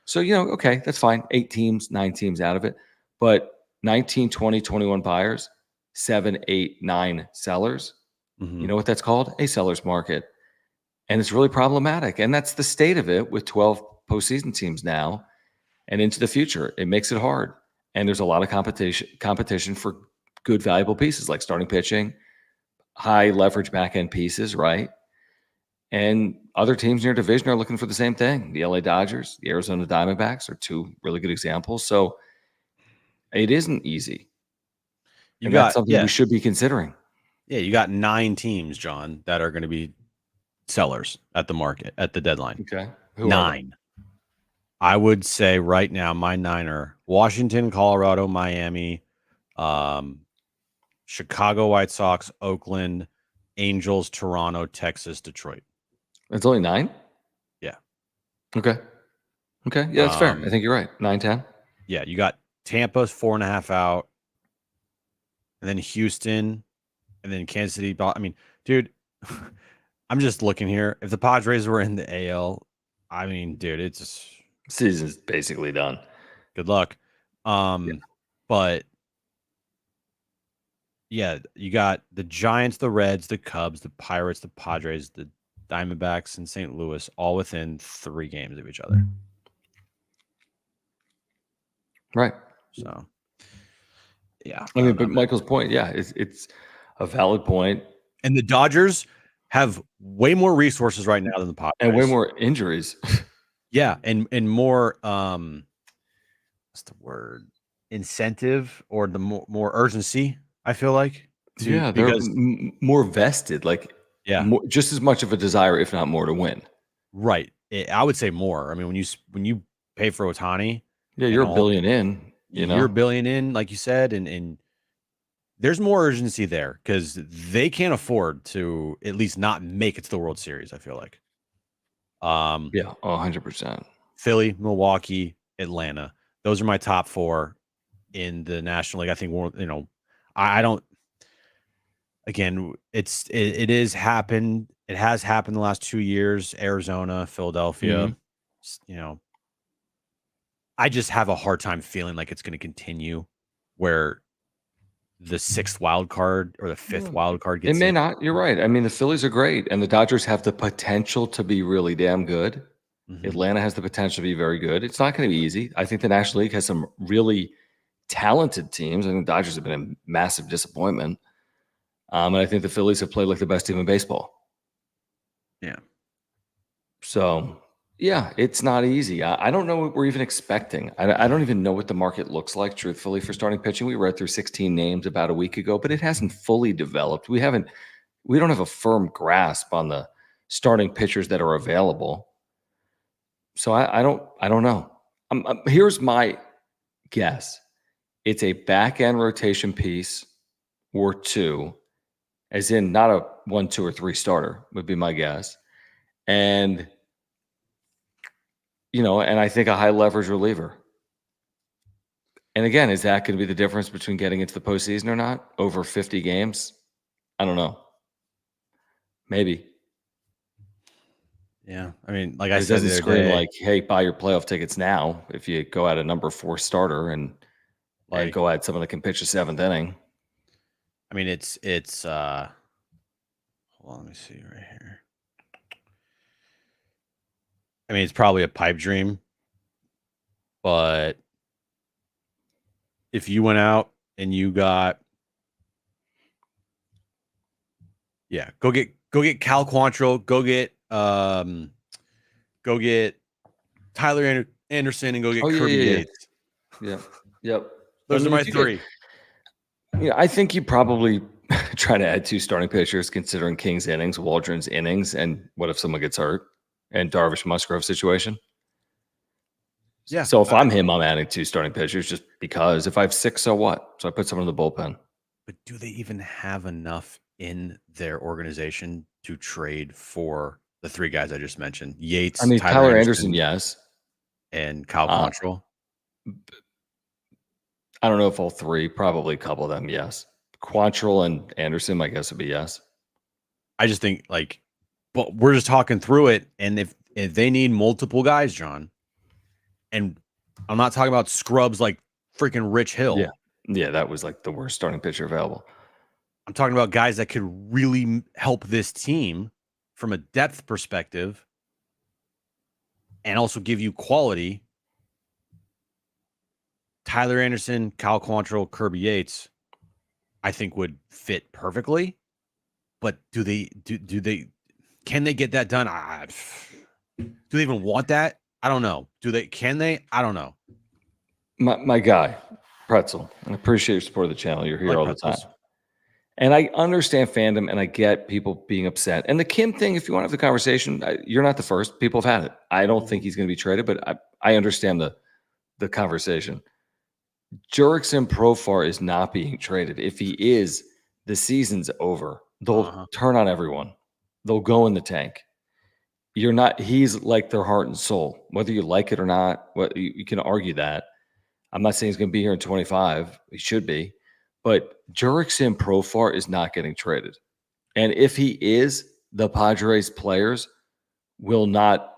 So, okay, that's fine. 8 teams, 9 teams out of it. But 19, 20, 21 buyers, 7, 8, 9 sellers. Mm-hmm. You know what that's called? A seller's market. And it's really problematic. And that's the state of it with 12 postseason teams now and into the future. It makes it hard. And there's a lot of competition for good, valuable pieces like starting pitching, high leverage back end pieces, right? And other teams in your division are looking for the same thing. The LA Dodgers, the Arizona Diamondbacks are 2 really good examples. So it isn't easy. That's something we should be considering. Yeah, you got 9 teams, John, that are going to be sellers at the market at the deadline. Okay. Who are 9. I would say right now my 9 are Washington, Colorado, Miami, Chicago White Sox, Oakland, Angels, Toronto, Texas, Detroit. they? It's only 9? Yeah. Okay. Okay. Yeah, that's fair. I think you're right. 9, 10. Yeah, you got Tampa's 4.5 out, and then Houston, and then Kansas City. I mean, dude, I'm just looking here. If the Padres were in the AL, I mean, dude, it's just Season's basically done. good luck. But yeah, you got the Giants, the Reds, the Cubs, the Pirates, the Padres, the Diamondbacks, and St. Louis, all within 3 games of each other. Right. So, yeah. I mean, but Michael's point, yeah, it's a valid point. And the Dodgers have way more resources right now than the Padres. And way more injuries. Yeah, and more what's the word? Incentive or the more urgency, I feel like. They're more vested, like just as much of a desire, if not more, to win. Right. I would say more. I mean, when you pay for Ohtani, you're $1 billion in. You're $1 billion in, like you said, and there's more urgency there because they can't afford to at least not make it to the World Series. I feel like. 100%. Philly, Milwaukee, Atlanta. Those are my top 4 in the National League. I think I don't. Again, it has happened the last 2 years. Arizona, Philadelphia. Mm-hmm. I just have a hard time feeling like it's going to continue where the 6th wild card or the 5th wild card gets. It may not. You're right. I mean, the Phillies are great, and the Dodgers have the potential to be really damn good. Mm-hmm. Atlanta has the potential to be very good. It's not going to be easy. I think the National League has some really talented teams. I think the Dodgers have been a massive disappointment. And I think the Phillies have played like the best team in baseball. Yeah. So, yeah, it's not easy. I don't know what we're even expecting. I don't even know what the market looks like, truthfully, for starting pitching. We read through 16 names about a week ago, but it hasn't fully developed. We don't have a firm grasp on the starting pitchers that are available. So I don't know. Here's my guess. It's a back-end rotation piece or 2, as in not a 1, 2, or 3 starter would be my guess. And, and I think a high leverage reliever. And again, is that going to be the difference between getting into the postseason or not? Over 50 games? I don't know. Maybe. Yeah. I mean, like I said, it doesn't scream like, hey, buy your playoff tickets now if you go at a number 4 starter and go at someone that can pitch a 7th inning. I mean, it's hold on, let me see right here. I mean, it's probably a pipe dream, but if you went out and you got, go get Cal Quantrill, go get Tyler Anderson, and go get Kirby Yates. Yeah. Yep. Those are my 3. I think you probably try to add 2 starting pitchers, considering King's innings, Waldron's innings, and what if someone gets hurt, and Darvish Musgrove situation. Yeah. So if I'm him, I'm adding 2 starting pitchers just because. If I have 6, so what? So I put someone in the bullpen. But do they even have enough in their organization to trade for the 3 guys I just mentioned? Yates, Tyler Anderson, yes. And Cal Quantrill? I don't know if all 3, probably a couple of them, yes. Quantrill and Anderson, my guess would be yes. I just think, but we're just talking through it, and if they need multiple guys, John, and I'm not talking about scrubs like freaking Rich Hill. Yeah, that was like the worst starting pitcher available. I'm talking about guys that could really help this team from a depth perspective and also give you quality. Tyler Anderson, Cal Quantrill, Kirby Yates, I think would fit perfectly. But can they get that done? Do they even want that? I don't know. Can they? I don't know. My guy, Pretzel, I appreciate your support of the channel. You're here all the time. And I understand fandom, and I get people being upset. And the Kim thing, if you want to have the conversation, you're not the first. People have had it. I don't think he's going to be traded, but I understand the conversation. Jurickson Profar is not being traded. If he is, the season's over. They'll turn on everyone. They'll go in the tank. You're not. He's like their heart and soul. Whether you like it or not, you can argue that. I'm not saying he's going to be here in 25. He should be. But Jurickson Profar is not getting traded. And if he is, the Padres players will not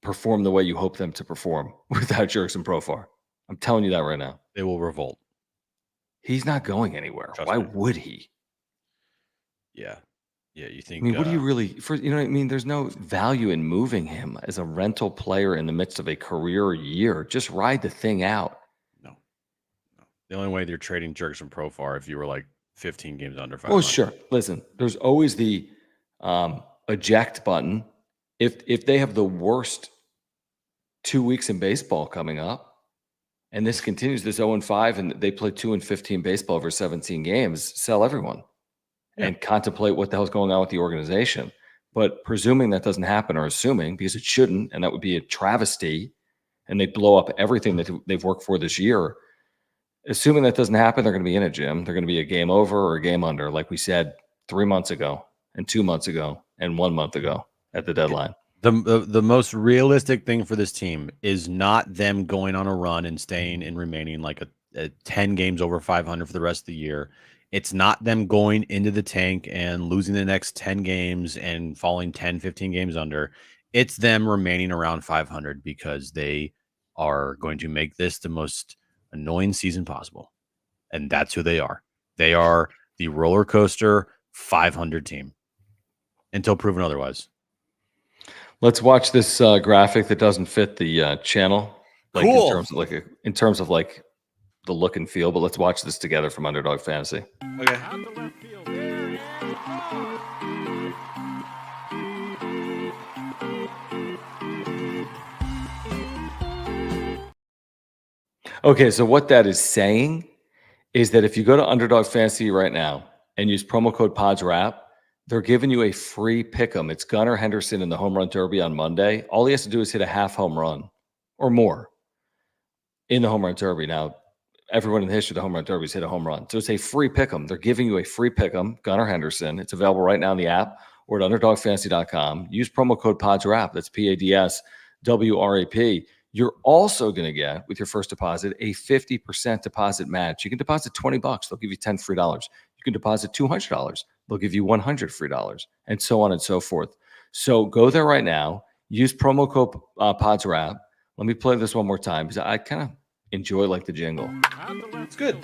perform the way you hope them to perform without Jurickson Profar. I'm telling you that right now. They will revolt. He's not going anywhere. Why would he? Yeah. Yeah, you think? I mean, what do you really? You know what I mean? There's no value in moving him as a rental player in the midst of a career year. Just ride the thing out. No. The only way they're trading Jurickson Profar if you were like 15 games under 500. Well, sure. Listen, there's always the eject button. If they have the worst 2 weeks in baseball coming up, and this continues, this 0-5, and they play 2-15 baseball over 17 games, sell everyone and contemplate what the hell's going on with the organization. But presuming that doesn't happen, or assuming, because it shouldn't, and that would be a travesty, and they blow up everything that they've worked for this year. Assuming that doesn't happen, they're going to be in a gym. They're going to be a game over or a game under, like we said 3 months ago and 2 months ago and 1 month ago at the deadline. The most realistic thing for this team is not them going on a run and staying and remaining like a 10 games over 500 for the rest of the year. It's not them going into the tank and losing the next 10 games and falling 10, 15 games under. It's them remaining around 500 because they are going to make this the most annoying season possible. And that's who they are. They are the roller coaster 500 team until proven otherwise. Let's watch this graphic that doesn't fit the channel, like cool. in terms of the look and feel. But let's watch this together from Underdog Fantasy. Okay. Okay, so what that is saying is that if you go to Underdog Fantasy right now and use promo code PODSWRAP, they're giving you a free pick'em. It's Gunnar Henderson in the home run derby on Monday. All he has to do is hit a half home run or more in the home run derby. Now, everyone in the history of the home run derby has hit a home run. So it's a free pick'em. They're giving you a free pick'em, Gunnar Henderson. It's available right now in the app or at underdogfantasy.com. Use promo code PODSWRAP. That's PADSWRAP. You're also going to get, with your first deposit, a 50% deposit match. You can deposit $20. They'll give you $10 free. You can deposit $200. They'll give you $100 free, and so on and so forth. So go there right now. Use promo code PODSWRAP. Let me play this one more time because I kind of enjoy the jingle. It's good.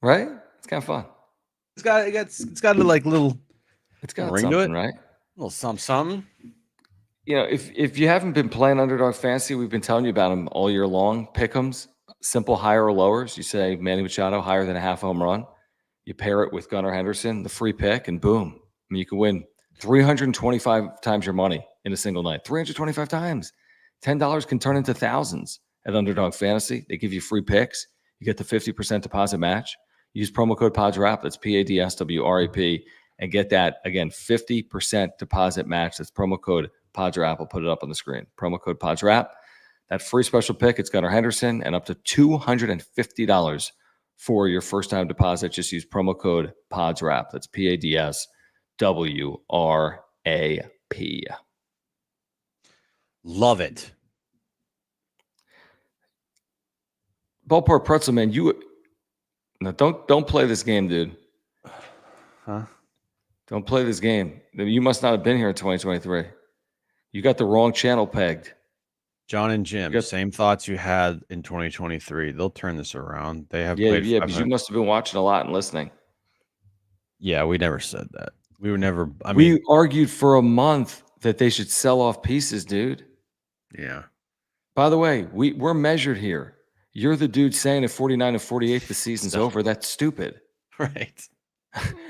Right? It's kind of fun. It's got a little. It's got ring something, to it, right? A little something. You know, if you haven't been playing Underdog Fantasy, we've been telling you about them all year long. Pick'ems, simple higher or lowers. You say Manny Machado higher than a half home run. You pair it with Gunnar Henderson, the free pick, and boom. I mean, you can win 325 times your money in a single night. 325 times. $10 can turn into thousands at Underdog Fantasy. They give you free picks. You get the 50% deposit match. Use promo code PODSWRAP. That's PADSWRAP. And get that, again, 50% deposit match. That's promo code PODSWRAP. I'll put it up on the screen. Promo code PODSWRAP. That free special pick, it's Gunnar Henderson, and up to $250 for your first-time deposit. Just use promo code PODSWRAP. That's PADSWRAP. Love it. Ballpark Pretzel, man, no, don't play this game, dude. Huh? Don't play this game. You must not have been here in 2023. You got the wrong channel pegged. John and Jim, same thoughts you had in 2023. They'll turn this around. They have played. Yeah, because you must have been watching a lot and listening. Yeah, we never said that. We were never. We argued for a month that they should sell off pieces, dude. Yeah. By the way, we're measured here. You're the dude saying at 49 and 48 the season's over. That's stupid. Right.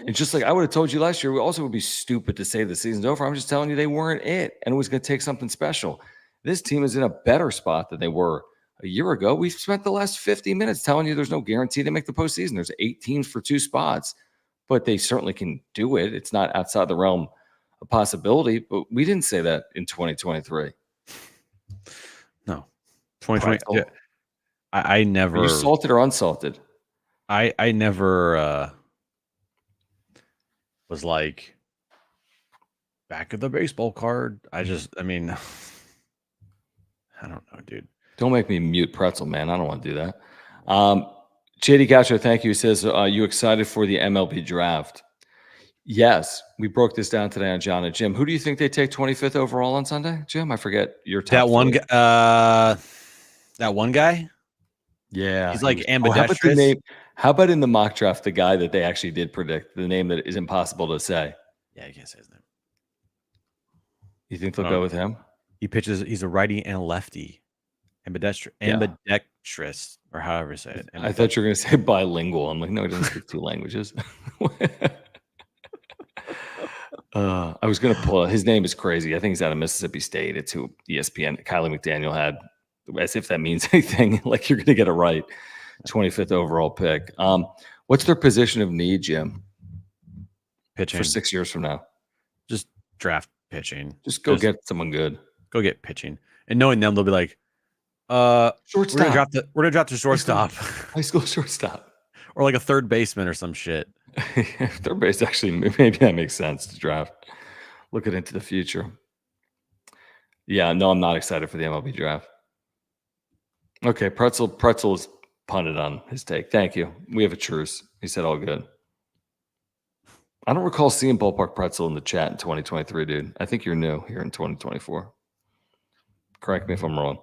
It's just like I would have told you last year, we also would be stupid to say the season's over. I'm just telling you they weren't it, and it was going to take something special. This team is in a better spot than they were a year ago. We've spent the last 50 minutes telling you there's no guarantee to make the postseason. There's 8 teams for 2 spots, but they certainly can do it. It's not outside the realm of possibility, but we didn't say that in 2023. No. 2020. Yeah. I never. Are you salted or unsalted? I never was like back of the baseball card. I mean, I don't know, dude. Don't make me mute Pretzel, man. I don't want to do that. JD Gaucho, thank you. He says, you excited for the MLB draft? Yes. We broke this down today on John and Jim. Who do you think they take 25th overall on Sunday, Jim? I forget your top That one three. that one guy? Yeah. He's like ambidextrous. How about in the mock draft, the guy that they actually did predict, the name that is impossible to say? Yeah, you can't say his name. You think they'll go with him? He pitches. He's a righty and a lefty. Ambidextrous, or however you say it. I thought you were going to say bilingual. I'm like, no, he doesn't speak 2 languages. I was going to pull his name is crazy. I think he's out of Mississippi State. It's who ESPN Kylie McDaniel had, as if that means anything. Like you're going to get it right. 25th overall pick. What's their position of need, Jim? Pitching for 6 years from now. Just draft pitching. Just go get someone good. Go get pitching. And knowing them, they'll be like, shortstop. We're gonna drop the shortstop. High school shortstop. Or like a third baseman or some shit. Third base, actually, maybe that makes sense to draft. Look into the future. Yeah, no, I'm not excited for the MLB draft. Okay, Pretzel's punted on his take. Thank you. We have a truce. He said all good. I don't recall seeing Ballpark Pretzel in the chat in 2023, dude. I think you're new here in 2024. Correct me if I'm wrong.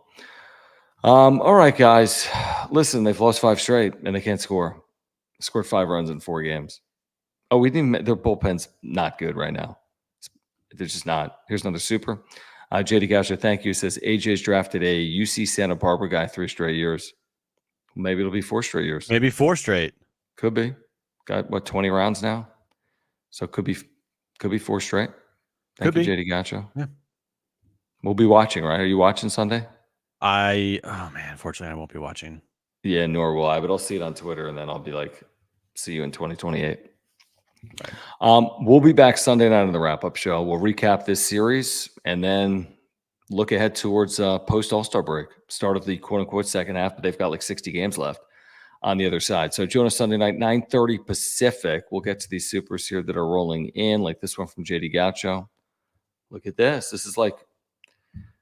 All right, guys. Listen, they've lost 5 straight, and they can't score. They scored 5 runs in 4 games. Oh, we didn't. Their bullpen's not good right now. They're just not. Here's another super. JD Gaucho, thank you. Says AJ's drafted a UC Santa Barbara guy 3 straight years. Maybe it'll be 4 straight years. Maybe 4 straight. Could be. Got what, 20 rounds now? So could be 4 straight. Thank you, JD Gaucho. Yeah. We'll be watching, right? Are you watching Sunday? Oh man, unfortunately I won't be watching. Yeah, nor will I, but I'll see it on Twitter and then I'll be like, see you in 2028. Right. We'll be back Sunday night on the wrap-up show. We'll recap this series and then look ahead towards post All-Star break, start of the quote-unquote second half, but they've got like 60 games left on the other side. So join us Sunday night, 9:30 Pacific. We'll get to these supers here that are rolling in, like this one from JD Gaucho. Look at this. This is like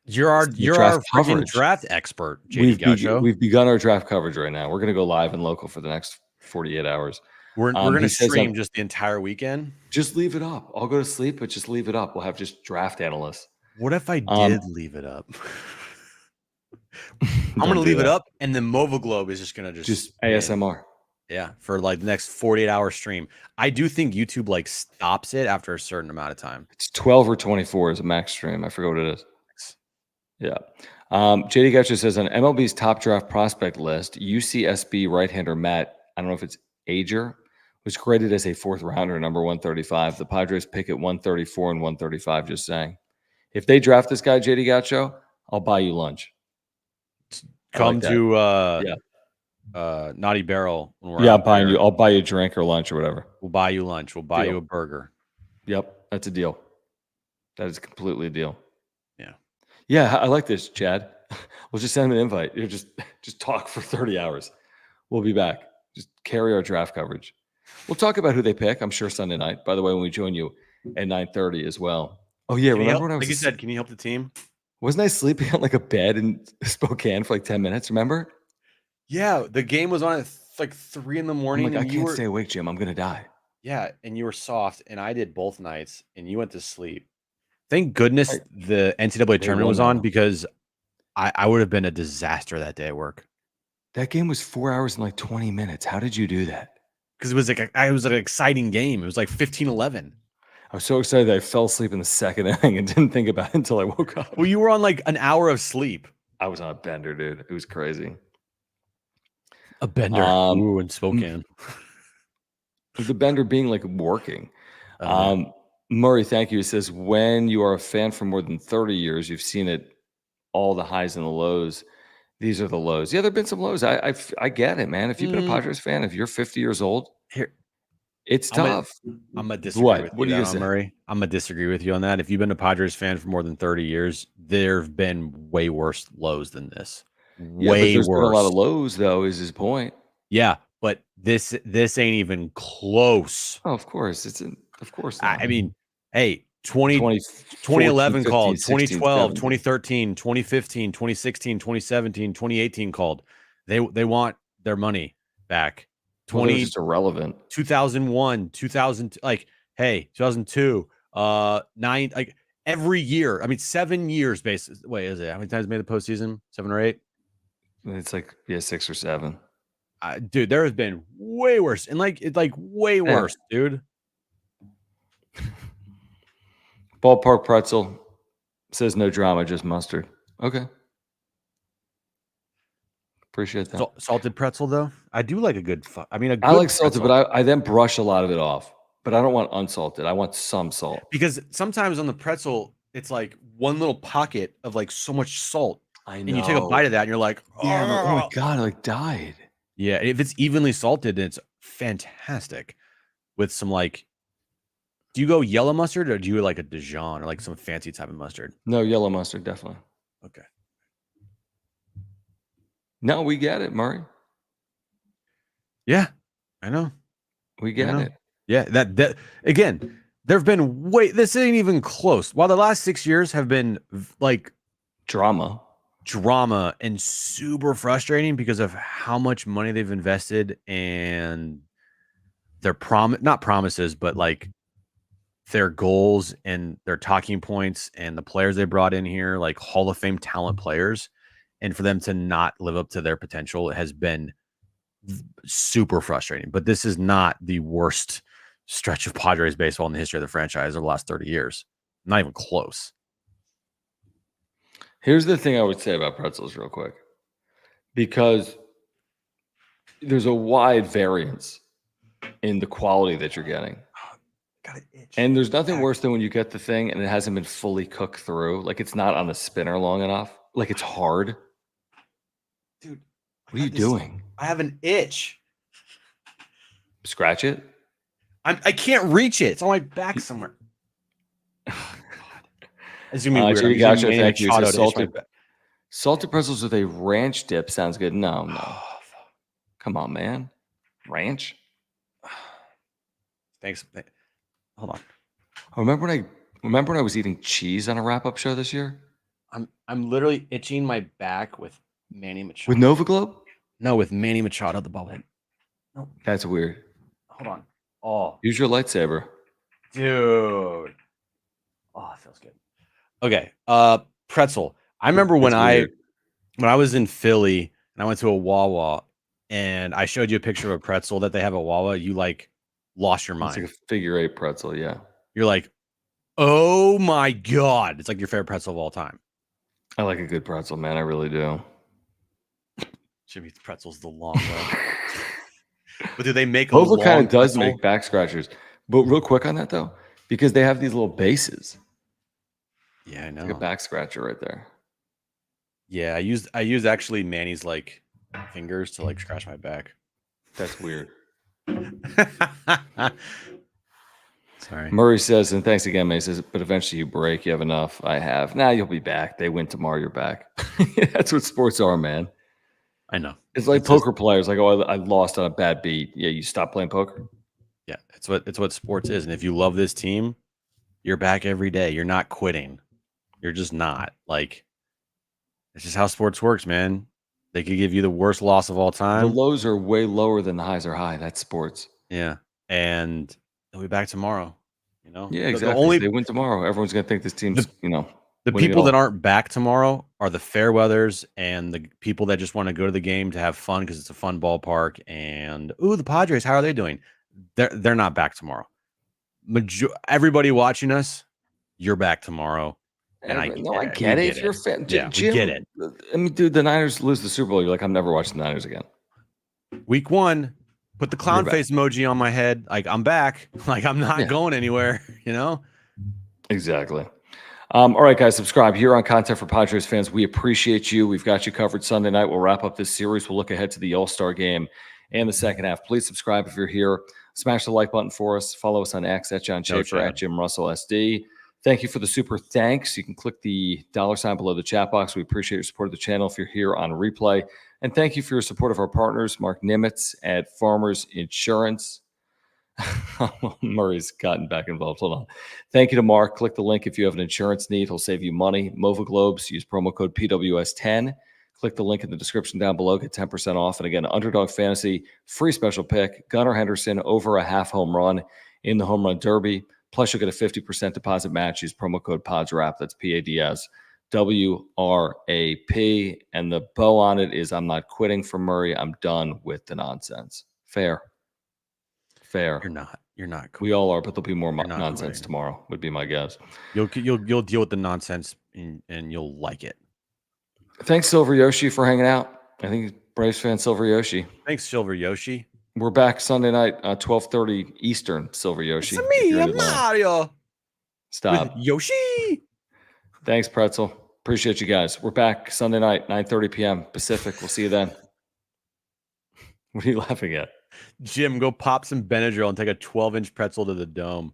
you're our freaking draft expert, JD Gaucho. We've begun our draft coverage right now. We're going to go live and local for the next 48 hours. We're going to stream just the entire weekend. Just leave it up. I'll go to sleep, but just leave it up. We'll have just draft analysts. What if I did leave it up? I'm going to leave it up, and the Mova Globe is just going to just ASMR. Yeah, for like the next 48-hour stream. I do think YouTube like stops it after a certain amount of time. It's 12 or 24 is a max stream. I forget what it is. Yeah. JD Gaucho says on MLB's top draft prospect list, UCSB right-hander Matt, I don't know if it's Ager, was graded as a 4th rounder, number 135. The Padres pick at 134 and 135, just saying. If they draft this guy, JD Gaucho, I'll buy you lunch. Come to Naughty Barrel. When we're I'll buy you a drink or lunch or whatever. We'll buy you lunch. We'll buy you a burger. Yep, that's a deal. That is completely a deal. Yeah. Yeah, I like this, Chad. We'll just send him an invite. You just talk for 30 hours. We'll be back. Just carry our draft coverage. We'll talk about who they pick, I'm sure, Sunday night. By the way, when we join you at 9:30 as well. Oh, yeah. Remember when I was... Like you said, can you help the team? Wasn't I sleeping on like a bed in Spokane for like 10 minutes? Remember? Yeah. The game was on at like 3 a.m. Like, I can't stay awake, Jim. I'm going to die. Yeah. And you were soft. And I did both nights. And you went to sleep. Thank goodness the NCAA tournament was on because I would have been a disaster that day at work. That game was 4 hours and like 20 minutes. How did you do that? Because it was an exciting game. It was like 15-11. I was so excited that I fell asleep in the second inning and didn't think about it until I woke up. Well, you were on like an hour of sleep. I was on a bender, dude. It was crazy. A bender. Ooh, in Spokane. The bender being like working. Murray, thank you. He says, when you are a fan for more than 30 years, you've seen it all the highs and the lows. These are the lows. Yeah, there have been some lows. I get it, man. If you've been a Padres fan, if you're 50 years old, Here, it's tough. I'm gonna disagree with What you are you on gonna say? Murray. I'm gonna disagree with you on that. If you've been a Padres fan for more than 30 years, there have been way worse lows than this. Yeah, but Way there's been a lot worse. of lows, though, is his point. Yeah, but this ain't even close. Oh, of course. Of course not. I mean, hey, 2011 2014, called, 16, 2012, 17. 2013, 2015, 2016, 2017, 2018 called. They want their money back. Well, they were just irrelevant. 2001, 2000, like, hey, 2002, 9, like every year. I mean, 7 years basically. Wait, is it? How many times made the postseason? 7 or 8? It's like 6 or 7. Dude, there has been way worse, and way worse, dude. Ballpark pretzel says no drama, just mustard. Okay. Appreciate that. Salted pretzel, though. I do like a good. I like salted, but I then brush a lot of it off. But I don't want unsalted. I want some salt. Because sometimes on the pretzel, it's like one little pocket of like so much salt. I know. And you take a bite of that and you're like, yeah, but, oh my God, I died. Yeah, if it's evenly salted, then it's fantastic. With some like, do you go yellow mustard or do you like a Dijon or like some fancy type of mustard? No, yellow mustard, definitely. Okay. No, we get it, Murray. Yeah, I know. We get it. Yeah, that again, there have been this ain't even close. While the last 6 years have been like drama and super frustrating because of how much money they've invested and their not promises, but like their goals and their talking points and the players they brought in here, like Hall of Fame talent players, and for them to not live up to their potential, it has been super frustrating. But this is not the worst stretch of Padres baseball in the history of the franchise over the last 30 years. Not even close. Here's the thing I would say about pretzels real quick, because there's a wide variance in the quality that you're getting. Got an itch. And there's nothing worse than when you get the thing and it hasn't been fully cooked through. Like it's not on a spinner long enough. Like it's hard. Dude, what are you doing? I have an itch. Scratch it? I can't reach it. It's on my back somewhere. It's gonna be weird. Jimmy Gotcha, thank you. Salted pretzels with a ranch dip sounds good. No. Come on, man. Ranch? Thanks. Hold on. Remember when I was eating cheese on a wrap-up show this year? I'm literally itching my back with Manny Machado. With Nova Globe? No, with Manny Machado, the bobblehead. No. That's weird. Hold on. Oh. Use your lightsaber. Dude. Oh, it feels good. Okay. Pretzel. I remember when I was in Philly and I went to a Wawa and I showed you a picture of a pretzel that they have at Wawa, you like lost your mind. It's like a figure 8 pretzel, yeah. You're like, oh my God. It's like your favorite pretzel of all time. I like a good pretzel, man. I really do. Jimmy's pretzel's the long way. But do they make Hova kind of does make back scratchers. But real quick on that though, because they have these little bases. Yeah, I know. Like a back scratcher right there. Yeah, I use actually Manny's like fingers to like scratch my back. That's weird. Sorry. Murray says, and thanks again, May says, but eventually you break. You have enough. I have. Nah, you'll be back. They win tomorrow. You're back. That's what sports are, man. I know. It's like poker players. Like, oh, I lost on a bad beat. Yeah, you stop playing poker. Yeah, it's what sports is. And if you love this team, you're back every day. You're not quitting. You're just not. Like, it's just how sports works, man. They could give you the worst loss of all time. The lows are way lower than the highs are high. That's sports. Yeah. And they'll be back tomorrow. You know? Yeah, exactly. They win tomorrow. Everyone's going to think this team's, The people that aren't back tomorrow are the fair weathers and the people that just want to go to the game to have fun because it's a fun ballpark. And, the Padres, how are they doing? They're not back tomorrow. Everybody watching us, you're back tomorrow. And I get it. If you're a fan, Jim, we get it. I mean, dude, the Niners lose the Super Bowl. You're like, I'm never watching the Niners again. Week 1, put the clown face emoji on my head. Like, I'm back. Like, I'm not going anywhere, Exactly. All right, guys, subscribe here on Content for Padres fans. We appreciate you. We've got you covered Sunday night. We'll wrap up this series. We'll look ahead to the All-Star game and the second half. Please subscribe if you're here. Smash the like button for us. Follow us on X at John Schaefer, at Jim Russell SD. Thank you for the super thanks. You can click the $ below the chat box. We appreciate your support of the channel if you're here on replay. And thank you for your support of our partners, Mark Nimitz at Farmers Insurance. Murray's gotten back involved. Hold on. Thank you to Mark. Click the link if you have an insurance need. He'll save you money. Mova Globes, use promo code PWS10. Click the link in the description down below. Get 10% off. And again, Underdog Fantasy, free special pick. Gunnar Henderson over a half home run in the home run derby. Plus, you'll get a 50% deposit match. Use promo code PODSWRAP. That's PADSWRAP. And the bow on it is I'm not quitting for Murray. I'm done with the nonsense. Fair. You're not cool. We all are, but there'll be more nonsense tomorrow, would be my guess. You'll deal with the nonsense and you'll like it. Thanks, Silver Yoshi, for hanging out. I think Braves fan Silver Yoshi. Thanks, Silver Yoshi. We're back Sunday night, 12:30 Eastern, Silver Yoshi. It's me, I'm Mario. Stop. With Yoshi. Thanks, Pretzel. Appreciate you guys. We're back Sunday night, 9:30 p.m. Pacific. We'll see you then. What are you laughing at? Jim, go pop some Benadryl and take a 12-inch pretzel to the dome.